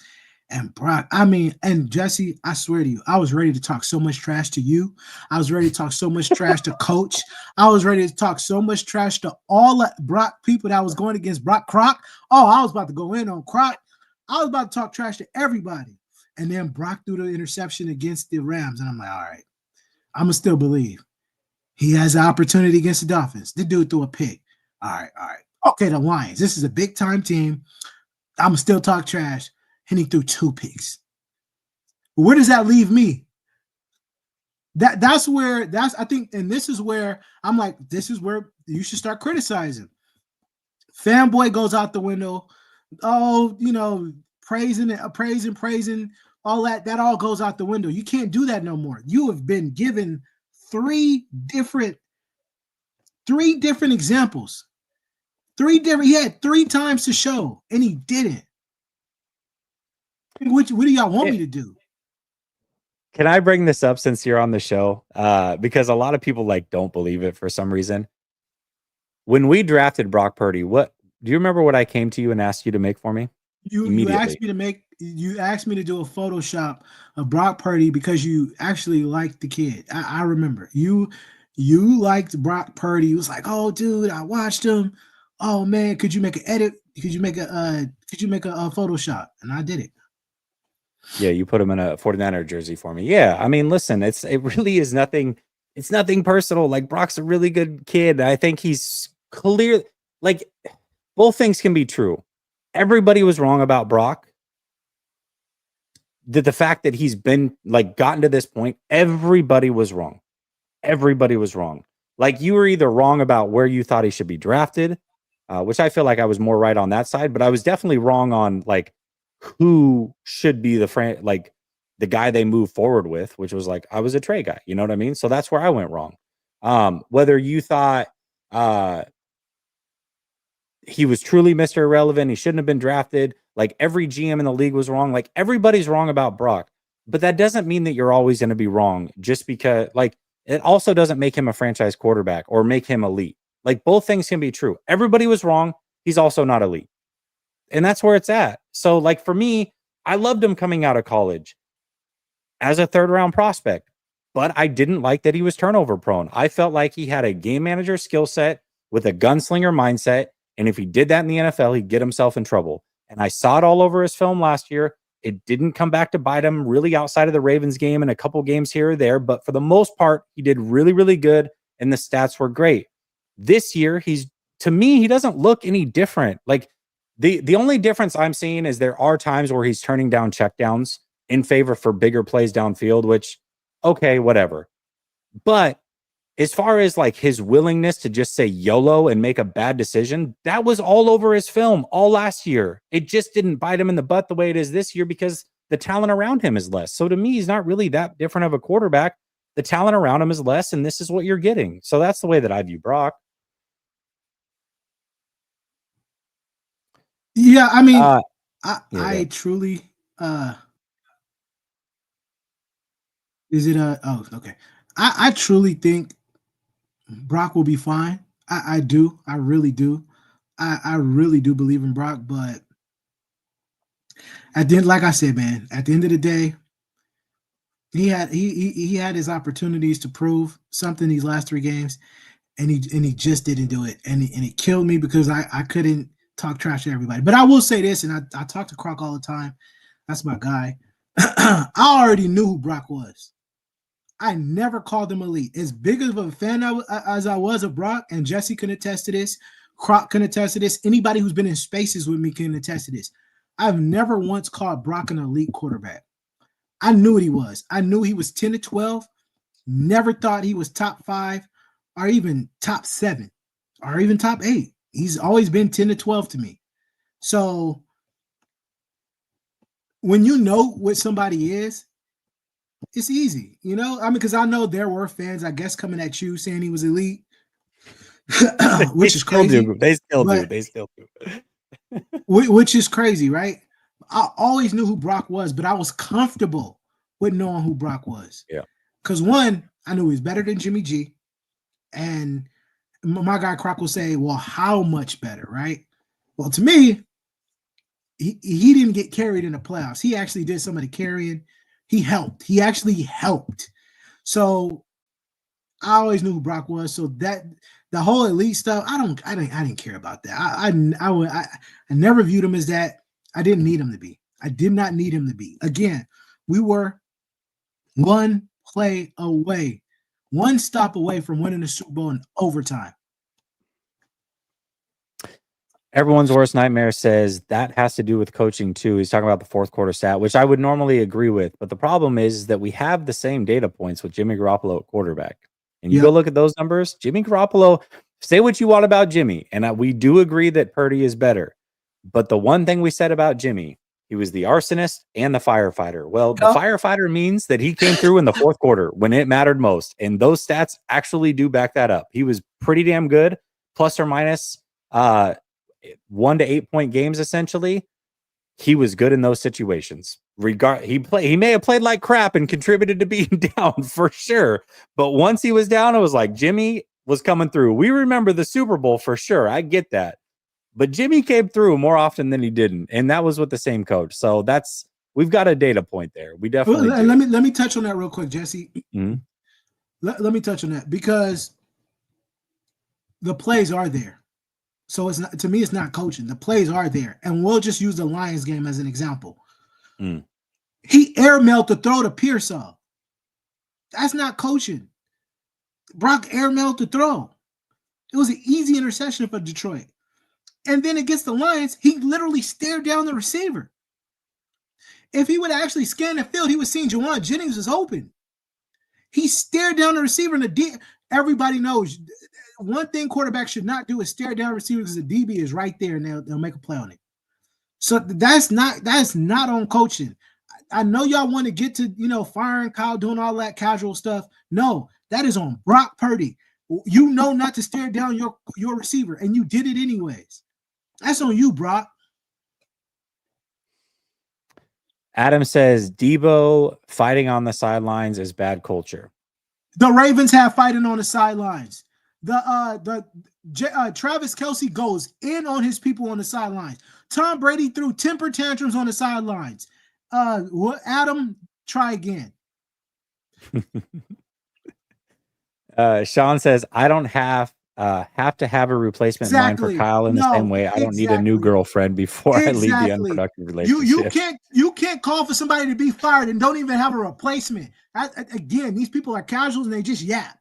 Speaker 2: And Brock, I mean, and Jesse, I swear to you, I was ready to talk so much trash to you. I was ready to talk so much trash to Coach. I was ready to talk so much trash to all the Brock people that was going against Brock Croc. Oh, I was about to go in on Croc. I was about to talk trash to everybody. And then Brock threw the interception against the Rams. And I'm like, all right, I'm going to still believe. He has an opportunity against the Dolphins. The dude threw a pick. All right. Okay, the Lions. This is a big-time team. I'm going to still talk trash. And he threw 2 picks. Where does that leave me? That's I think, and this is where I'm like, this is where you should start criticizing. Fanboy goes out the window. Oh, praising, all that all goes out the window. You can't do that no more. You have been given three different examples. He had 3 times to show, and he didn't. What do y'all want me to do?
Speaker 1: Can I bring this up since you're on the show? Because a lot of people don't believe it for some reason. When we drafted Brock Purdy, do you remember what I came to you and asked you to make for me?
Speaker 2: You asked me to do a Photoshop of Brock Purdy because you actually liked the kid. I remember you liked Brock Purdy. You was like, oh dude, I watched him. Oh man, could you make an edit? Could you make a Photoshop? And I did it.
Speaker 1: Yeah, you put him in a 49er jersey for me. Yeah, I mean, listen, it really is nothing. It's nothing personal. Like, Brock's a really good kid. I think he's clear. Like, both things can be true. Everybody was wrong about Brock. The fact that he's been gotten to this point, everybody was wrong. Everybody was wrong. Like, you were either wrong about where you thought he should be drafted, which I feel like I was more right on that side, but I was definitely wrong on who should be the guy they move forward with, which was I was a Trey guy. You know what I mean? So that's where I went wrong. Whether you thought he was truly Mr. Irrelevant, he shouldn't have been drafted. Every GM in the league was wrong. Everybody's wrong about Brock, but that doesn't mean that you're always going to be wrong just because it also doesn't make him a franchise quarterback or make him elite. Both things can be true. Everybody was wrong. He's also not elite. And that's where it's at. So for me, I loved him coming out of college as a 3rd-round prospect, but I didn't like that he was turnover prone. I felt like he had a game manager skill set with a gunslinger mindset. And if he did that in the NFL, he'd get himself in trouble. And I saw it all over his film last year. It didn't come back to bite him really outside of the Ravens game and a couple games here or there. But for the most part, he did really, really good. And the stats were great. This year, to me, he doesn't look any different. The only difference I'm seeing is there are times where he's turning down checkdowns in favor for bigger plays downfield, which, okay, whatever. But as far as his willingness to just say YOLO and make a bad decision, that was all over his film all last year. It just didn't bite him in the butt the way it is this year because the talent around him is less. So to me, he's not really that different of a quarterback. The talent around him is less, and this is what you're getting. So that's the way that I view Brock.
Speaker 2: Yeah, I mean, I truly is it oh, okay. I truly think Brock will be fine. I do. I really do. I really do believe in Brock, but at the end, like I said, man, at the end of the day, he had his opportunities to prove something these last 3 games, and he just didn't do it. And it killed me because I couldn't talk trash to everybody. But I will say this, and I talk to Croc all the time. That's my guy. I already knew who Brock was. I never called him elite. As big of a fan as I was of Brock, and Jesse can attest to this, Croc can attest to this, anybody who's been in spaces with me can attest to this. I've never once called Brock an elite quarterback. I knew what he was. I knew he was 10 to 12. Never thought he was top 5 or even top 7 or even top 8. He's always been 10 to 12 to me. So when you know what somebody is, it's easy, I mean, because I know there were fans, I guess, coming at you saying he was elite, which is crazy.
Speaker 1: They still do.
Speaker 2: Which is crazy, right? I always knew who Brock was, but I was comfortable with knowing who Brock was.
Speaker 1: Yeah.
Speaker 2: Because one, I knew he was better than Jimmy G, and my guy Croc will say, well, how much better, right? Well, to me, he didn't get carried in the playoffs. He actually did some of the carrying. He helped. He actually helped. So I always knew who Brock was. So that the whole elite stuff, I didn't care about that. I never viewed him as that. I didn't need him to be. I did not need him to be. Again, we were one play away, one stop away from winning the Super Bowl in overtime.
Speaker 1: Everyone's worst nightmare says that has to do with coaching too. He's talking about the fourth quarter stat, which I would normally agree with. But the problem is that we have the same data points with Jimmy Garoppolo at quarterback. And you go look at those numbers. Jimmy Garoppolo, say what you want about Jimmy. And we do agree that Purdy is better. But the one thing we said about Jimmy, he was the arsonist and the firefighter. Well, the firefighter means that he came through in the fourth quarter when it mattered most. And those stats actually do back that up. He was pretty damn good, plus or minus 1 to 8 point games, essentially. He was good in those situations. He may have played like crap and contributed to being down for sure. But once he was down, it was like Jimmy was coming through. We remember the Super Bowl for sure. I get that. But Jimmy came through more often than he didn't. And that was with the same coach. So we've got a data point there. We definitely do.
Speaker 2: Let me touch on that real quick, Jesse. Mm-hmm. Let me touch on that because the plays are there. So it's not, to me, it's not coaching. The plays are there. And we'll just use the Lions game as an example. He airmailed the throw to Pearsall. That's not coaching. Brock airmailed the throw. It was an easy interception for Detroit. And then against the Lions, he literally stared down the receiver. If he would have actually scanned the field, he would have seen Juwan Jennings was open. He stared down the receiver, and everybody knows one thing quarterbacks should not do is stare down receivers because the DB is right there and they'll make a play on it. So that's not on coaching. I know y'all want to get to, firing Kyle, doing all that casual stuff. No, that is on Brock Purdy. You know not to stare down your receiver, and you did it anyways. That's on you, Brock.
Speaker 1: Adam says Debo fighting on the sidelines is bad culture.
Speaker 2: The Ravens have fighting on the sidelines. Travis Kelce goes in on his people on the sidelines. Tom Brady threw temper tantrums on the sidelines. Adam, try again.
Speaker 1: Sean says, I don't have to have a replacement in mind for Kyle in the same way. I don't need a new girlfriend before I leave the unproductive relationship.
Speaker 2: You can't call for somebody to be fired and don't even have a replacement. Again, these people are casuals and they just yap.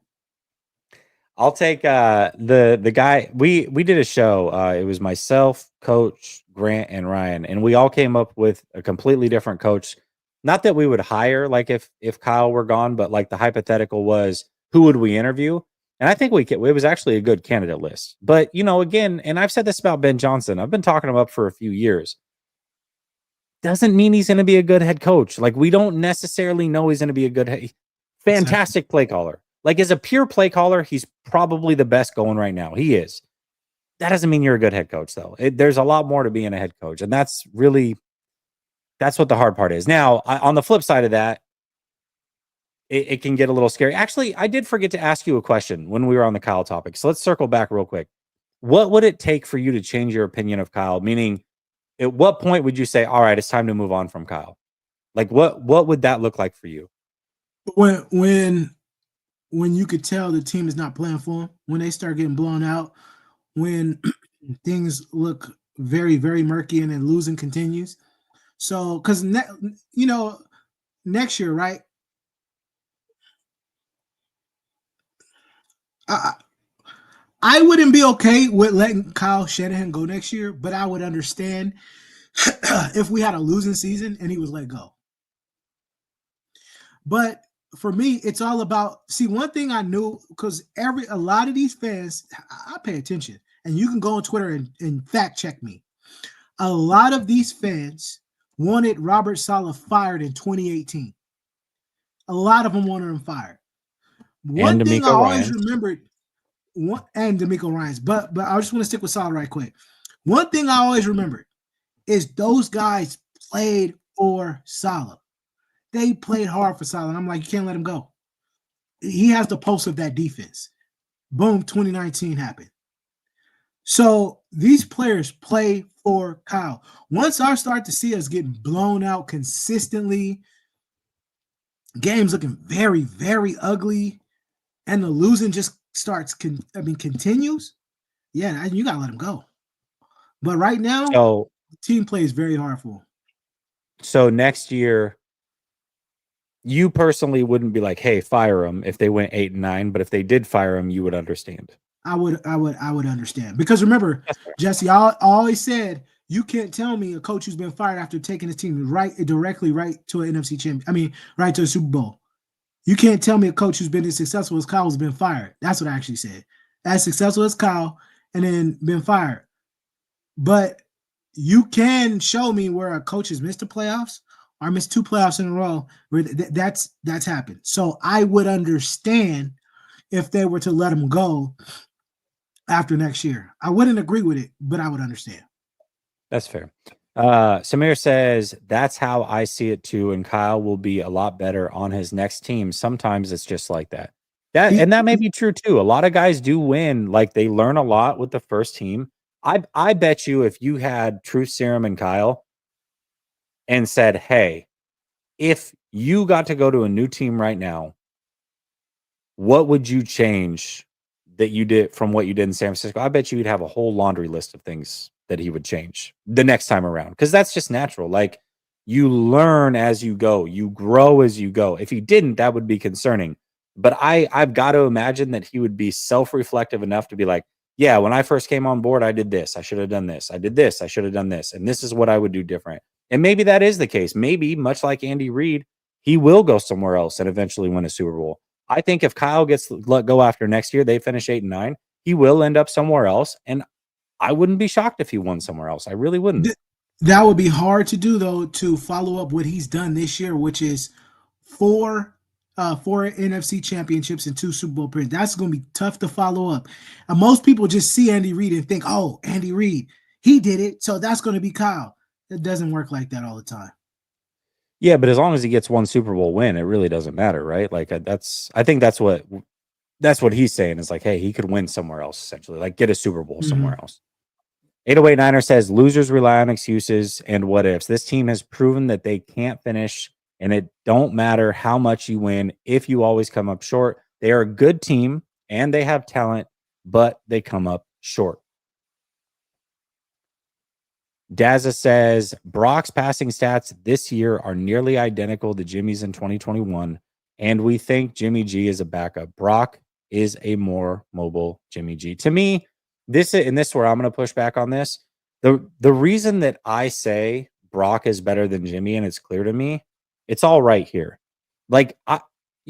Speaker 1: I'll take the guy. We did a show. It was myself, Coach, Grant, and Ryan, and we all came up with a completely different coach. Not that we would hire, like if Kyle were gone, but like the hypothetical was, who would we interview? And I think it was actually a good candidate list. But, again, and I've said this about Ben Johnson. I've been talking him up for a few years. Doesn't mean he's going to be a good head coach. Like, we don't necessarily know he's going to be a good fantastic play caller. Like, as a pure play caller, he's probably the best going right now. He is. That doesn't mean you're a good head coach, though. There's a lot more to being a head coach. And that's what the hard part is. Now, on the flip side of that, it can get a little scary. Actually, I did forget to ask you a question when we were on the Kyle topic. So let's circle back real quick. What would it take for you to change your opinion of Kyle? Meaning, at what point would you say, all right, it's time to move on from Kyle? Like, what would that look like for you?
Speaker 2: When you could tell the team is not playing for him, when they start getting blown out, when things look very, very murky and then losing continues. So, because, next year, right? I wouldn't be okay with letting Kyle Shanahan go next year, but I would understand if we had a losing season and he was let go. But for me, it's all about, one thing I knew, because a lot of these fans, I pay attention, and you can go on Twitter and fact check me. A lot of these fans wanted Robert Saleh fired in 2018. A lot of them wanted him fired. One thing I always remembered, and D'Amico Ryans, but I just want to stick with Saleh right quick. One thing I always remembered is those guys played for Saleh. They played hard for Saleh. And I'm like, you can't let him go. He has the pulse of that defense. Boom, 2019 happened. So these players play for Kyle. Once I start to see us getting blown out consistently, games looking very, very ugly, and the losing just continues. Yeah, you gotta let him go. But right now,
Speaker 1: So
Speaker 2: the team plays very hard for him.
Speaker 1: so next year, you personally wouldn't be like, "Hey, fire him," if they went 8-9. But if they did fire him, you would understand.
Speaker 2: I would understand because remember,
Speaker 1: That's fair.
Speaker 2: Jesse, I always said you can't tell me a coach who's been fired after taking his team directly right to an NFC champion. I mean, right to a Super Bowl. You can't tell me a coach who's been as successful as Kyle has been fired. That's what I actually said. As successful as Kyle and then been fired. But you can show me where a coach has missed the playoffs or missed 2 playoffs in a row where that's happened. So I would understand if they were to let him go after next year. I wouldn't agree with it, but I would understand.
Speaker 1: That's fair. Samir says that's how I see it too, and Kyle will be a lot better on his next team. Sometimes it's just like that. That may be true too. A lot of guys do win, like they learn a lot with the first team. I bet you if you had Truth Serum and Kyle and said, "Hey, if you got to go to a new team right now, what would you change that you did from what you did in San Francisco?" I bet you would have a whole laundry list of things that he would change the next time around. Because that's just natural. Like you learn as you go, you grow as you go. If he didn't, that would be concerning. But I've got to imagine that he would be self-reflective enough to be like, yeah, when I first came on board, I did this. I should have done this. I did this. I should have done this. And this is what I would do different. And maybe that is the case. Maybe, much like Andy Reid, he will go somewhere else and eventually win a Super Bowl. I think if Kyle gets let go after next year, they finish 8-9, he will end up somewhere else. And I wouldn't be shocked if he won somewhere else. I really wouldn't.
Speaker 2: That would be hard to do though, to follow up what he's done this year, which is four NFC championships and 2 Super Bowl appearances. That's going to be tough to follow up. And most people just see Andy Reid and think, "Oh, Andy Reid, he did it, so that's going to be Kyle." It doesn't work like that all the time.
Speaker 1: Yeah, but as long as he gets one Super Bowl win, it really doesn't matter, right? Like I think that's what he's saying is like, hey, he could win somewhere else essentially, like get a Super Bowl somewhere else. 808 Niner says losers rely on excuses and what ifs. This team has proven that they can't finish, and it don't matter how much you win if you always come up short. They are a good team and they have talent, but they come up short. Daza says Brock's passing stats this year are nearly identical to Jimmy's in 2021, and we think Jimmy G is a backup. Brock is a more mobile Jimmy G. To me, this is where I'm going to push back on this. The reason that I say Brock is better than Jimmy, and it's clear to me, it's all right here. Like,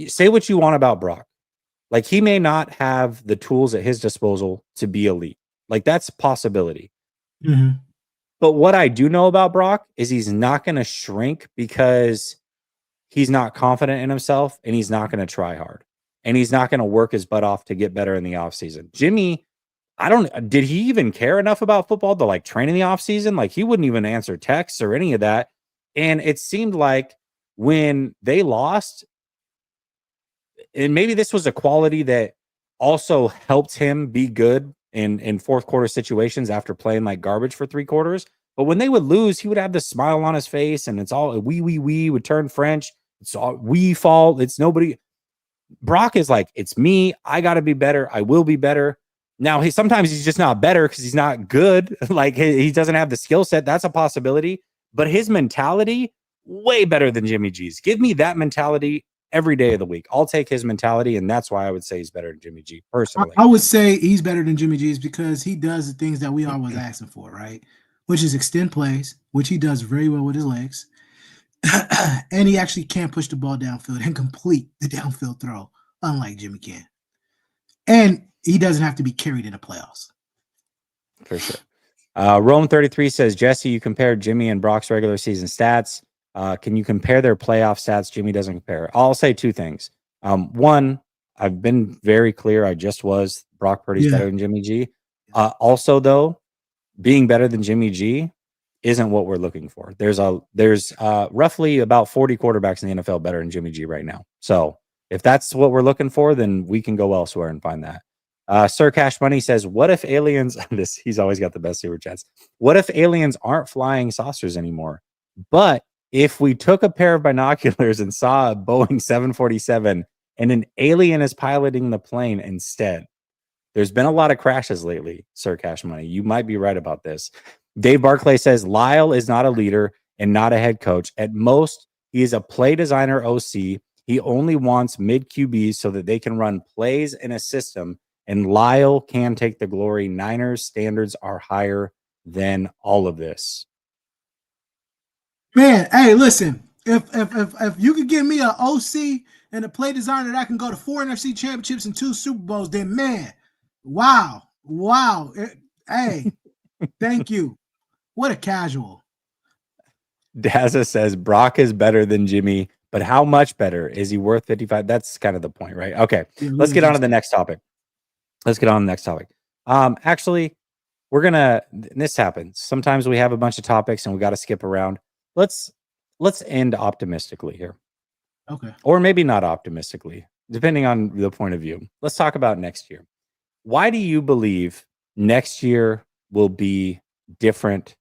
Speaker 1: say what you want about Brock. Like, he may not have the tools at his disposal to be elite. Like, that's a possibility. But what I do know about Brock is he's not going to shrink because he's not confident in himself, and he's not going to try hard, and he's not going to work his butt off to get better in the offseason. Jimmy, did he even care enough about football to like train in the offseason? Like he wouldn't even answer texts or any of that. And it seemed like when they lost, and maybe this was a quality that also helped him be good in fourth quarter situations after playing like garbage for 3 quarters. But when they would lose, he would have this smile on his face, and it's all we would turn French. It's all we fault. It's nobody. Brock is like, it's me. I got to be better. I will be better. Now, sometimes he's just not better because he's not good. Like he doesn't have the skill set. That's a possibility. But his mentality, way better than Jimmy G's. Give me that mentality every day of the week. I'll take his mentality, and that's why I would say he's better than Jimmy G, personally.
Speaker 2: I would say he's better than Jimmy G's because he does the things that we always ask him for, right? Which is extend plays, which he does very well with his legs. And he actually can push the ball downfield and complete the downfield throw, unlike Jimmy can. And he doesn't have to be carried in the playoffs.
Speaker 1: For sure. Rome 33 says, Jesse, you compared Jimmy and Brock's regular season stats. Can you compare their playoff stats? Jimmy doesn't compare. I'll say 2 things. One, I've been very clear. I just was. Brock Purdy's better than Jimmy G. Also, though, being better than Jimmy G isn't what we're looking for. There's roughly about 40 quarterbacks in the NFL better than Jimmy G right now. So if that's what we're looking for, then we can go elsewhere and find that. Sir Cash Money says, "What if aliens?" This he's always got the best super chats. What if aliens aren't flying saucers anymore? But if we took a pair of binoculars and saw a Boeing 747 and an alien is piloting the plane instead? There's been a lot of crashes lately, Sir Cash Money. You might be right about this. Dave Barclay says Lyle is not a leader and not a head coach. At most, he is a play designer OC. He only wants mid QBs so that they can run plays in a system, and Lyle can take the glory. Niners standards are higher than all of this.
Speaker 2: Man, hey, listen. If you could give me an OC and a play designer that can go to 4 NFC championships and 2 Super Bowls, then man, wow. Hey, thank you. What a casual.
Speaker 1: Daza says Brock is better than Jimmy, but how much better? Is he worth 55? That's kind of the point, right? Okay.
Speaker 2: Yeah,
Speaker 1: let's get on to the next topic. Actually, this happens. Sometimes we have a bunch of topics and we got to skip around. Let's end optimistically here.
Speaker 2: Okay.
Speaker 1: Or maybe not optimistically, depending on the point of view. Let's talk about next year. Why do you believe next year will be different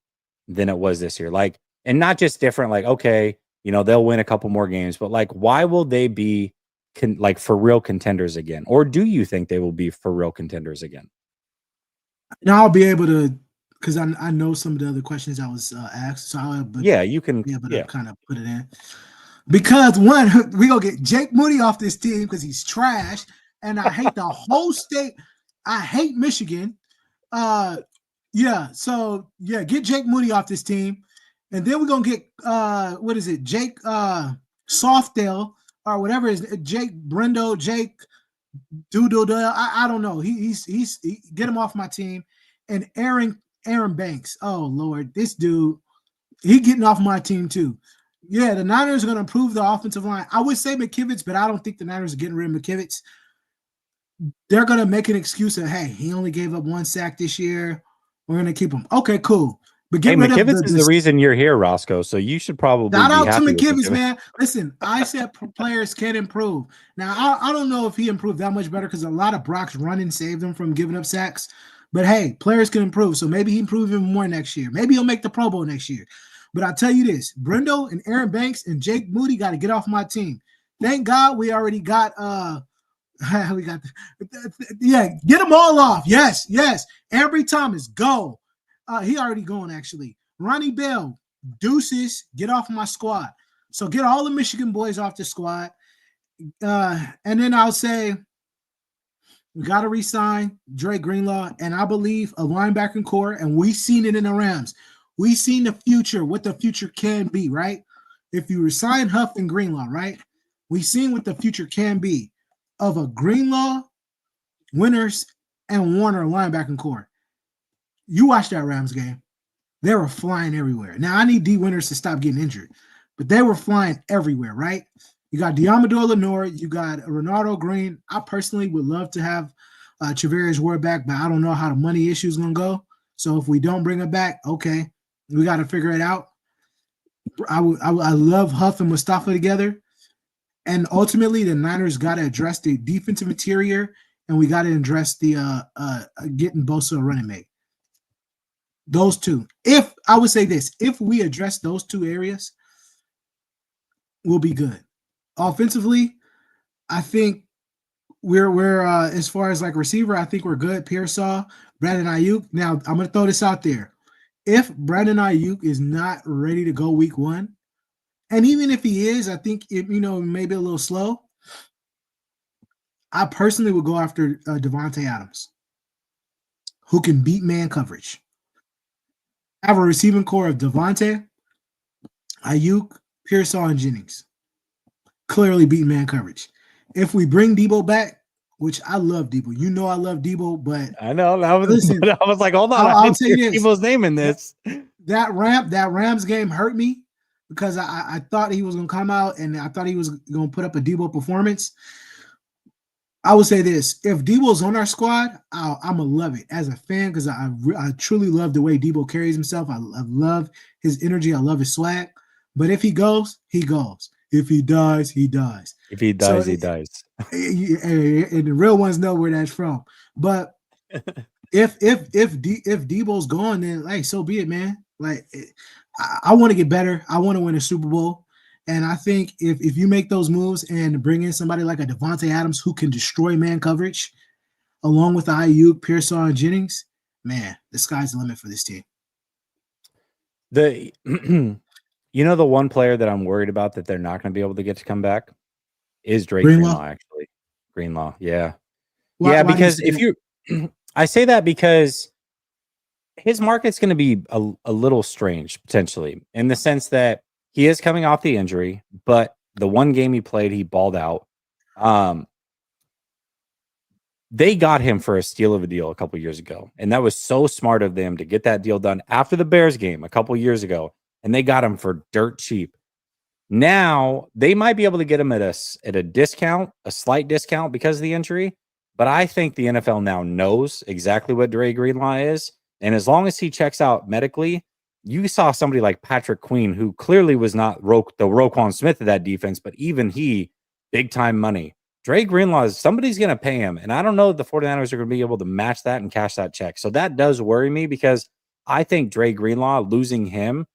Speaker 1: than it was this year? Like, and not just different, like, okay, they'll win a couple more games, but like, why will they be like for real contenders again? Or do you think they will be for real contenders again?
Speaker 2: Now I'll be able to, because I know some of the other questions I was asked, so
Speaker 1: you can
Speaker 2: be able to kind of put it in. Because one, we gonna get Jake Moody off this team because he's trash, and I hate the whole state. I hate Michigan. So get Jake Moody off this team, and then we're gonna get what is it, Jake Softdale or whatever is Jake Brendo, Jake Doodle. I don't know. He get him off my team, and Aaron Banks. Oh Lord, this dude, he getting off my team too. Yeah, the Niners are going to improve the offensive line. I would say McKivitz, but I don't think the Niners are getting rid of McKivitz. They're going to make an excuse of, hey, he only gave up 1 sack this year. We're going to keep him. Okay, cool.
Speaker 1: But get rid McKivitz of is the reason you're here, Roscoe. So you should probably
Speaker 2: shout out to McKivitz, man. Listen, I said players can improve. Now, I don't know if he improved that much better because a lot of Brock's running saved him from giving up sacks. But hey, players can improve. So maybe he improve even more next year. Maybe he'll make the Pro Bowl next year. But I'll tell you this, Brendo and Aaron Banks and Jake Moody got to get off my team. Thank God we already got get them all off. Yes. Ambry Thomas, go. He already going, actually. Ronnie Bell, deuces, get off my squad. So get all the Michigan boys off the squad. And then I'll say we got to re-sign Dre Greenlaw, and I believe a linebacking core, and we've seen it in the Rams. We've seen the future, what the future can be, right? If you resign Huff and Greenlaw, right? We've seen what the future can be of a Greenlaw, Winters, and Warner linebacking core. You watch that Rams game. They were flying everywhere. Now, I need D. Winters to stop getting injured, but they were flying everywhere, right? You got Diamador Lenore. You got Ronaldo Green. I personally would love to have Travarius Ward back, but I don't know how the money issue is going to go. So if we don't bring it back, okay. We got to figure it out. I love Huff and Mustafa together. And ultimately, the Niners got to address the defensive interior, and we got to address the getting Bosa a running mate. Those two. If I would say this, if we address those two areas, we'll be good. Offensively, I think we're as far as like receiver, I think we're good. Pearsall, Brandon Ayuk. Now, I'm going to throw this out there. If Brandon Ayuk is not ready to go week 1, and even if he is, I think maybe a little slow. I personally would go after Devontae Adams, who can beat man coverage. I have a receiving core of Devontae, Ayuk, Pearsall, and Jennings. Clearly beat man coverage. If we bring Debo back, which I love Debo. I love Debo, but
Speaker 1: I know that was. I was like, hold on,
Speaker 2: I'll tell you this.
Speaker 1: Debo's name in this.
Speaker 2: That Rams game hurt me because I thought he was going to come out and I thought he was going to put up a Debo performance. I would say this: if Debo's on our squad, I'm gonna love it as a fan because I truly love the way Debo carries himself. I love his energy. I love his swag. But if he goes, he goes. If he dies, he dies.
Speaker 1: If he
Speaker 2: So,
Speaker 1: dies, he dies.
Speaker 2: and the real ones know where that's from. But if Debo's gone, then like so be it, man. Like I want to get better. I want to win a Super Bowl. And I think if you make those moves and bring in somebody like a Devontae Adams who can destroy man coverage, along with Ayuk, Pearsall, and Jennings, man, the sky's the limit for this team.
Speaker 1: The the one player that I'm worried about that they're not going to be able to get to come back is Drake Greenlaw. Actually, Greenlaw, yeah,
Speaker 2: why
Speaker 1: because if you, I say that because his market's going to be a little strange potentially in the sense that he is coming off the injury, but the one game he played, he balled out. They got him for a steal of a deal a couple years ago, and that was so smart of them to get that deal done after the Bears game a couple years ago, and they got him for dirt cheap. Now they might be able to get him at a discount, a slight discount because of the injury, but I think the NFL now knows exactly what Dre Greenlaw is, and as long as he checks out medically, you saw somebody like Patrick Queen, who clearly was not the Roquan Smith of that defense, but even he, big time money. Dre Greenlaw is somebody's going to pay him. And I don't know if the 49ers are going to be able to match that and cash that check. So that does worry me because I think Dre Greenlaw losing him,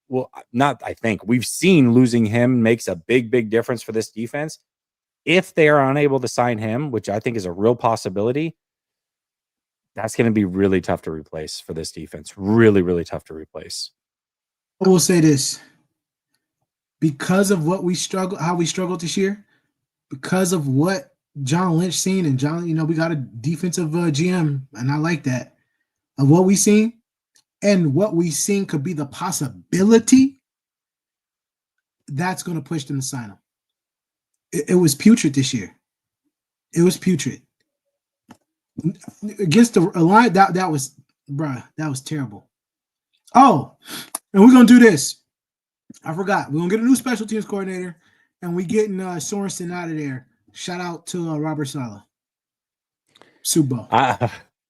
Speaker 1: well, not I think we've seen losing him makes a big, big difference for this defense. If they are unable to sign him, which I think is a real possibility, that's going to be really tough to replace for this defense. Really, really tough to replace.
Speaker 2: I will say this. Because of how we struggled this year, because of what John Lynch seen, and John, we got a defensive GM, and I like that. Of what we seen, and what we seen could be the possibility, that's going to push them to sign him. It was putrid this year. It was putrid. Against the line, that was terrible. Oh, and we're going to do this. I forgot. We're going to get a new special teams coordinator, and we getting Sorensen out of there. Shout out to Robert Saleh. Super Bowl.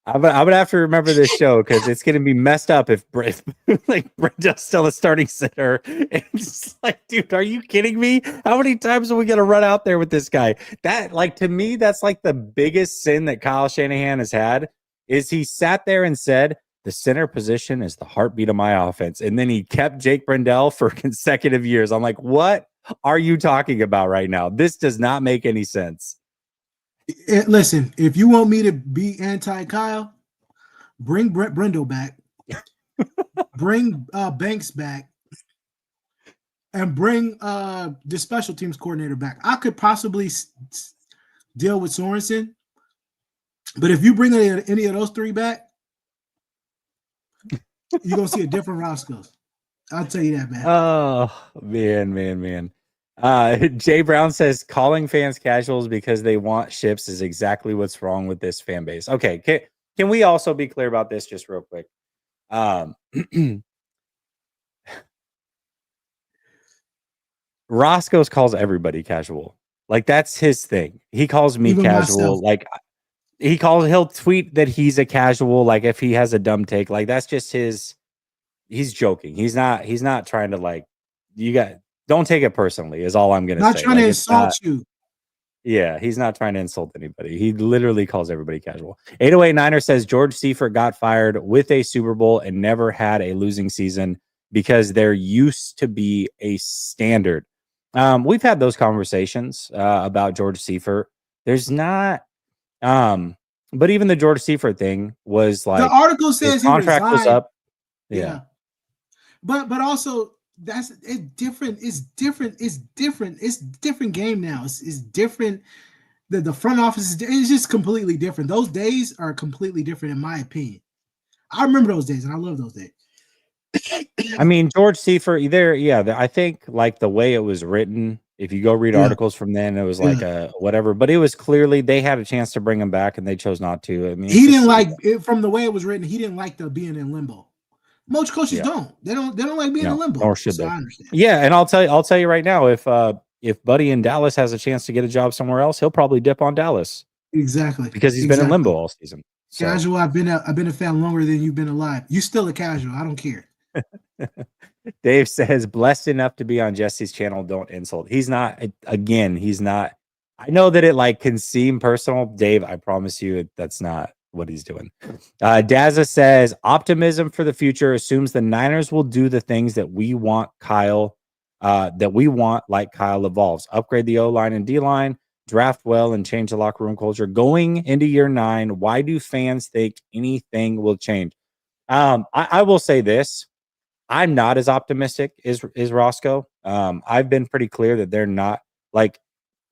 Speaker 1: I'm gonna have to remember this show because it's gonna be messed up if Brenda's still a starting center. And it's like, dude, are you kidding me? How many times are we gonna run out there with this guy? That, like, to me, that's like the biggest sin that Kyle Shanahan has had. Is he sat there and said the center position is the heartbeat of my offense, and then he kept Jake Brendel for consecutive years. I'm like, what are you talking about right now? This does not make any sense.
Speaker 2: Listen, if you want me to be anti-Kyle, bring Brent Brendel back, bring Banks back, and bring the special teams coordinator back. I could possibly deal with Sorensen, but if you bring any of those three back, you're going to see a different Roscoe's. I'll tell you that, man.
Speaker 1: Oh, man. Jay Brown says calling fans casuals because they want ships is exactly what's wrong with this fan base. Okay, can we also be clear about this just real quick? Roscoe's calls everybody casual. Like, that's his thing. He calls me even casual. Myself. Like, he'll tweet that he's a casual. Like, if he has a dumb take, like, that's just his. He's joking. He's not trying to, like, don't take it personally, is all I'm going to say.
Speaker 2: Not trying to insult you.
Speaker 1: Yeah, he's not trying to insult anybody. He literally calls everybody casual. 808 Niner says George Seifert got fired with a Super Bowl and never had a losing season because there used to be a standard. We've had those conversations about George Seifert. There's not, but even the George Seifert thing was like,
Speaker 2: the article says his
Speaker 1: contract was up.
Speaker 2: Yeah. But also, it's different. It's different game now. It's different. The front office is just completely different. Those days are completely different, in my opinion. I remember those days, and I love those days.
Speaker 1: I mean, George Seifert, I think, like, the way it was written, if you go read articles from then, it was like a whatever, but it was clearly they had a chance to bring him back and they chose not to. I mean,
Speaker 2: he didn't like it from the way it was written. He didn't like the being in limbo. Most coaches don't. They don't like being in limbo.
Speaker 1: Nor should they.
Speaker 2: I understand.
Speaker 1: Yeah, and I'll tell you right now, if Buddy in Dallas has a chance to get a job somewhere else, he'll probably dip on Dallas.
Speaker 2: Exactly.
Speaker 1: Because he's been in limbo all season.
Speaker 2: So. Casual, I've been a fan longer than you've been alive. You still a casual. I don't care.
Speaker 1: Dave says, blessed enough to be on Jesse's channel. Don't insult. He's not, again, he's not. I know that it like can seem personal. Dave, I promise you that's not what he's doing. Daza says, optimism for the future assumes the Niners will do the things that we want like Kyle evolves. Upgrade the O-line and D-line, draft well, and change the locker room culture. Going into year 9, why do fans think anything will change? I will say this. I'm not as optimistic as Roscoe. I've been pretty clear that they're not. Like,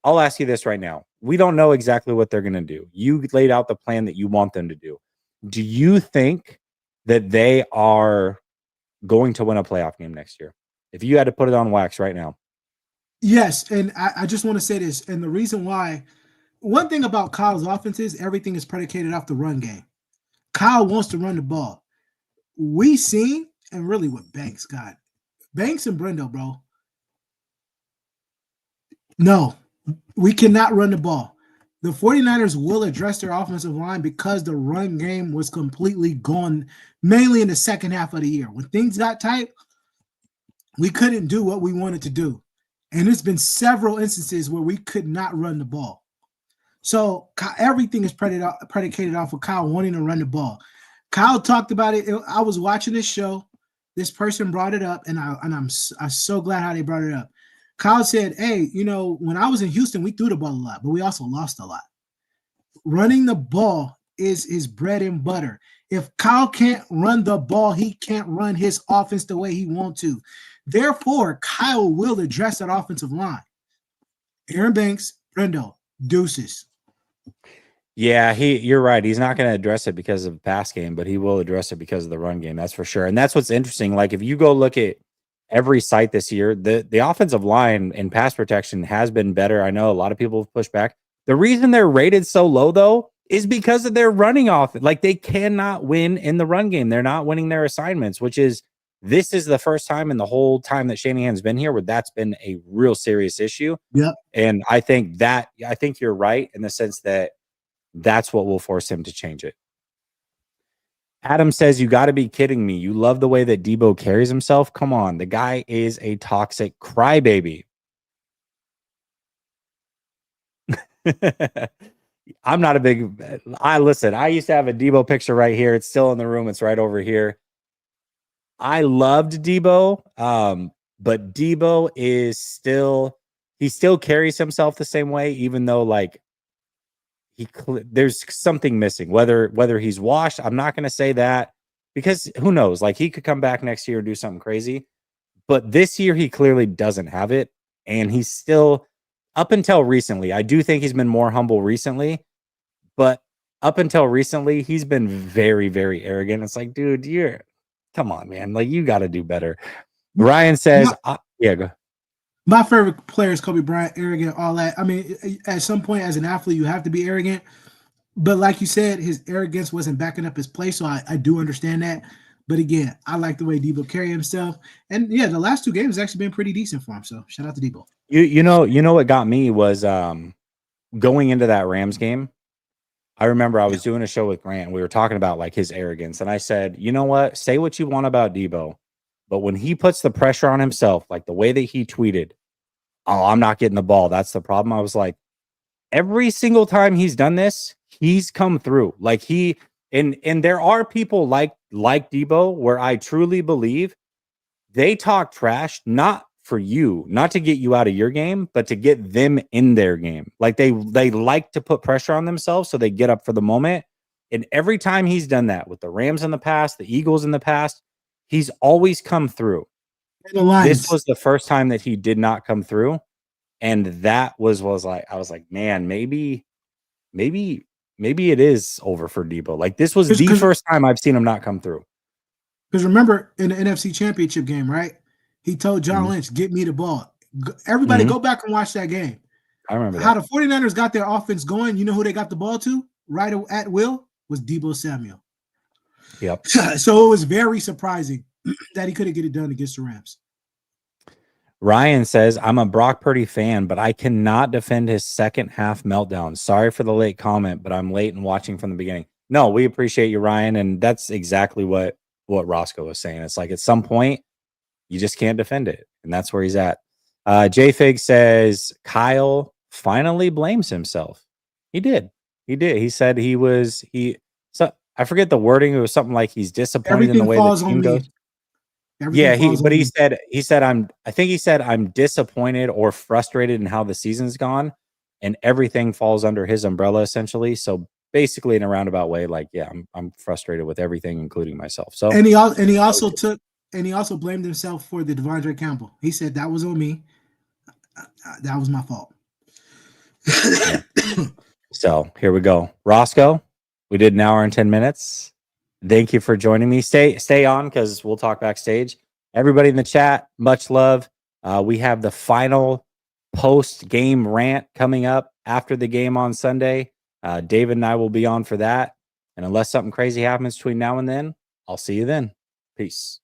Speaker 1: I'll ask you this right now. We don't know exactly what they're going to do. You laid out the plan that you want them to do. Do you think that they are going to win a playoff game next year? If you had to put it on wax right now.
Speaker 2: Yes, and I just want to say this. And the reason why, one thing about Kyle's offense is everything is predicated off the run game. Kyle wants to run the ball. We seen, and really what Banks got. Banks and Brendo, bro. No, we cannot run the ball. The 49ers will address their offensive line because the run game was completely gone, mainly in the second half of the year. When things got tight, we couldn't do what we wanted to do. And there's been several instances where we could not run the ball. So everything is predicated off of Kyle wanting to run the ball. Kyle talked about it. I was watching this show. This person brought it up, and I'm so glad how they brought it up. Kyle said, hey, when I was in Houston, we threw the ball a lot, but we also lost a lot. Running the ball is his bread and butter. If Kyle can't run the ball, he can't run his offense the way he wants to. Therefore, Kyle will address that offensive line. Aaron Banks, Brendo, deuces.
Speaker 1: Yeah, you're right. He's not going to address it because of the pass game, but he will address it because of the run game. That's for sure. And that's what's interesting. Like, if you go look at every site this year, the offensive line and pass protection has been better. I know a lot of people have pushed back. The reason they're rated so low, though, is because of their running off. Like, they cannot win in the run game. They're not winning their assignments, this is the first time in the whole time that Shanahan's been here where that's been a real serious issue.
Speaker 2: Yep.
Speaker 1: And I think you're right in the sense that that's what will force him to change it. Adam says, you got to be kidding me. You love the way that Debo carries himself. Come on. The guy is a toxic crybaby. I'm not a big, listen, I used to have a Debo picture right here. It's still in the room. It's right over here. I loved Debo. But Debo is he still carries himself the same way, even though like there's something missing, whether he's washed. I'm not going to say that because who knows, like he could come back next year and do something crazy, but this year he clearly doesn't have it. And he's still, up until recently, I do think he's been more humble recently, but up until recently, he's been very, very arrogant. It's like, dude, come on, man. Like, you got to do better. Ryan says, go.
Speaker 2: My favorite player is Kobe Bryant, arrogant, all that. I mean, at some point as an athlete, you have to be arrogant. But like you said, his arrogance wasn't backing up his play, so I do understand that. But again, I like the way Debo carry himself. And yeah, the last 2 games has actually been pretty decent for him. So shout out to Debo.
Speaker 1: You know what got me was going into that Rams game. I remember I was doing a show with Grant. We were talking about like his arrogance. And I said, you know what? Say what you want about Debo. But when he puts the pressure on himself, like the way that he tweeted, oh, I'm not getting the ball. That's the problem. I was like, every single time he's done this, he's come through. Like and there are people like Debo where I truly believe they talk trash, not for you, not to get you out of your game, but to get them in their game. Like they like to put pressure on themselves so they get up for the moment. And every time he's done that with the Rams in the past, the Eagles in the past, he's always come through. This was the first time that he did not come through. And that was like, I was like, man, maybe it is over for Debo. Like this was the first time I've seen him not come through.
Speaker 2: Because remember in the NFC Championship game, right? He told John Lynch, get me the ball. Everybody go back and watch that game.
Speaker 1: I remember
Speaker 2: how the 49ers got their offense going. You know who they got the ball to right at will was Debo Samuel.
Speaker 1: Yep.
Speaker 2: So it was very surprising that he couldn't get it done against the Rams.
Speaker 1: Ryan says, I'm a Brock Purdy fan, but I cannot defend his second half meltdown. Sorry for the late comment, but I'm late and watching from the beginning. No, we appreciate you, Ryan. And that's exactly what Roscoe was saying. It's like at some point, You just can't defend it. And that's where he's at. JFig says Kyle finally blames himself. He did. He said so I forget the wording. It was something like he's disappointed in the way the team goes. But he said I think he said I'm disappointed or frustrated in how the season's gone, and everything falls under his umbrella essentially. So basically, in a roundabout way, like, yeah, I'm frustrated with everything, including myself. So
Speaker 2: and he also blamed himself for the Devondre Campbell. He said that was on me. That was my fault.
Speaker 1: Yeah. So here we go. Roscoe, we did an hour and 10 minutes. Thank you for joining me. Stay on because we'll talk backstage. Everybody in the chat, much love. We have the final post-game rant coming up after the game on Sunday. David and I will be on for that. And unless something crazy happens between now and then, I'll see you then. Peace.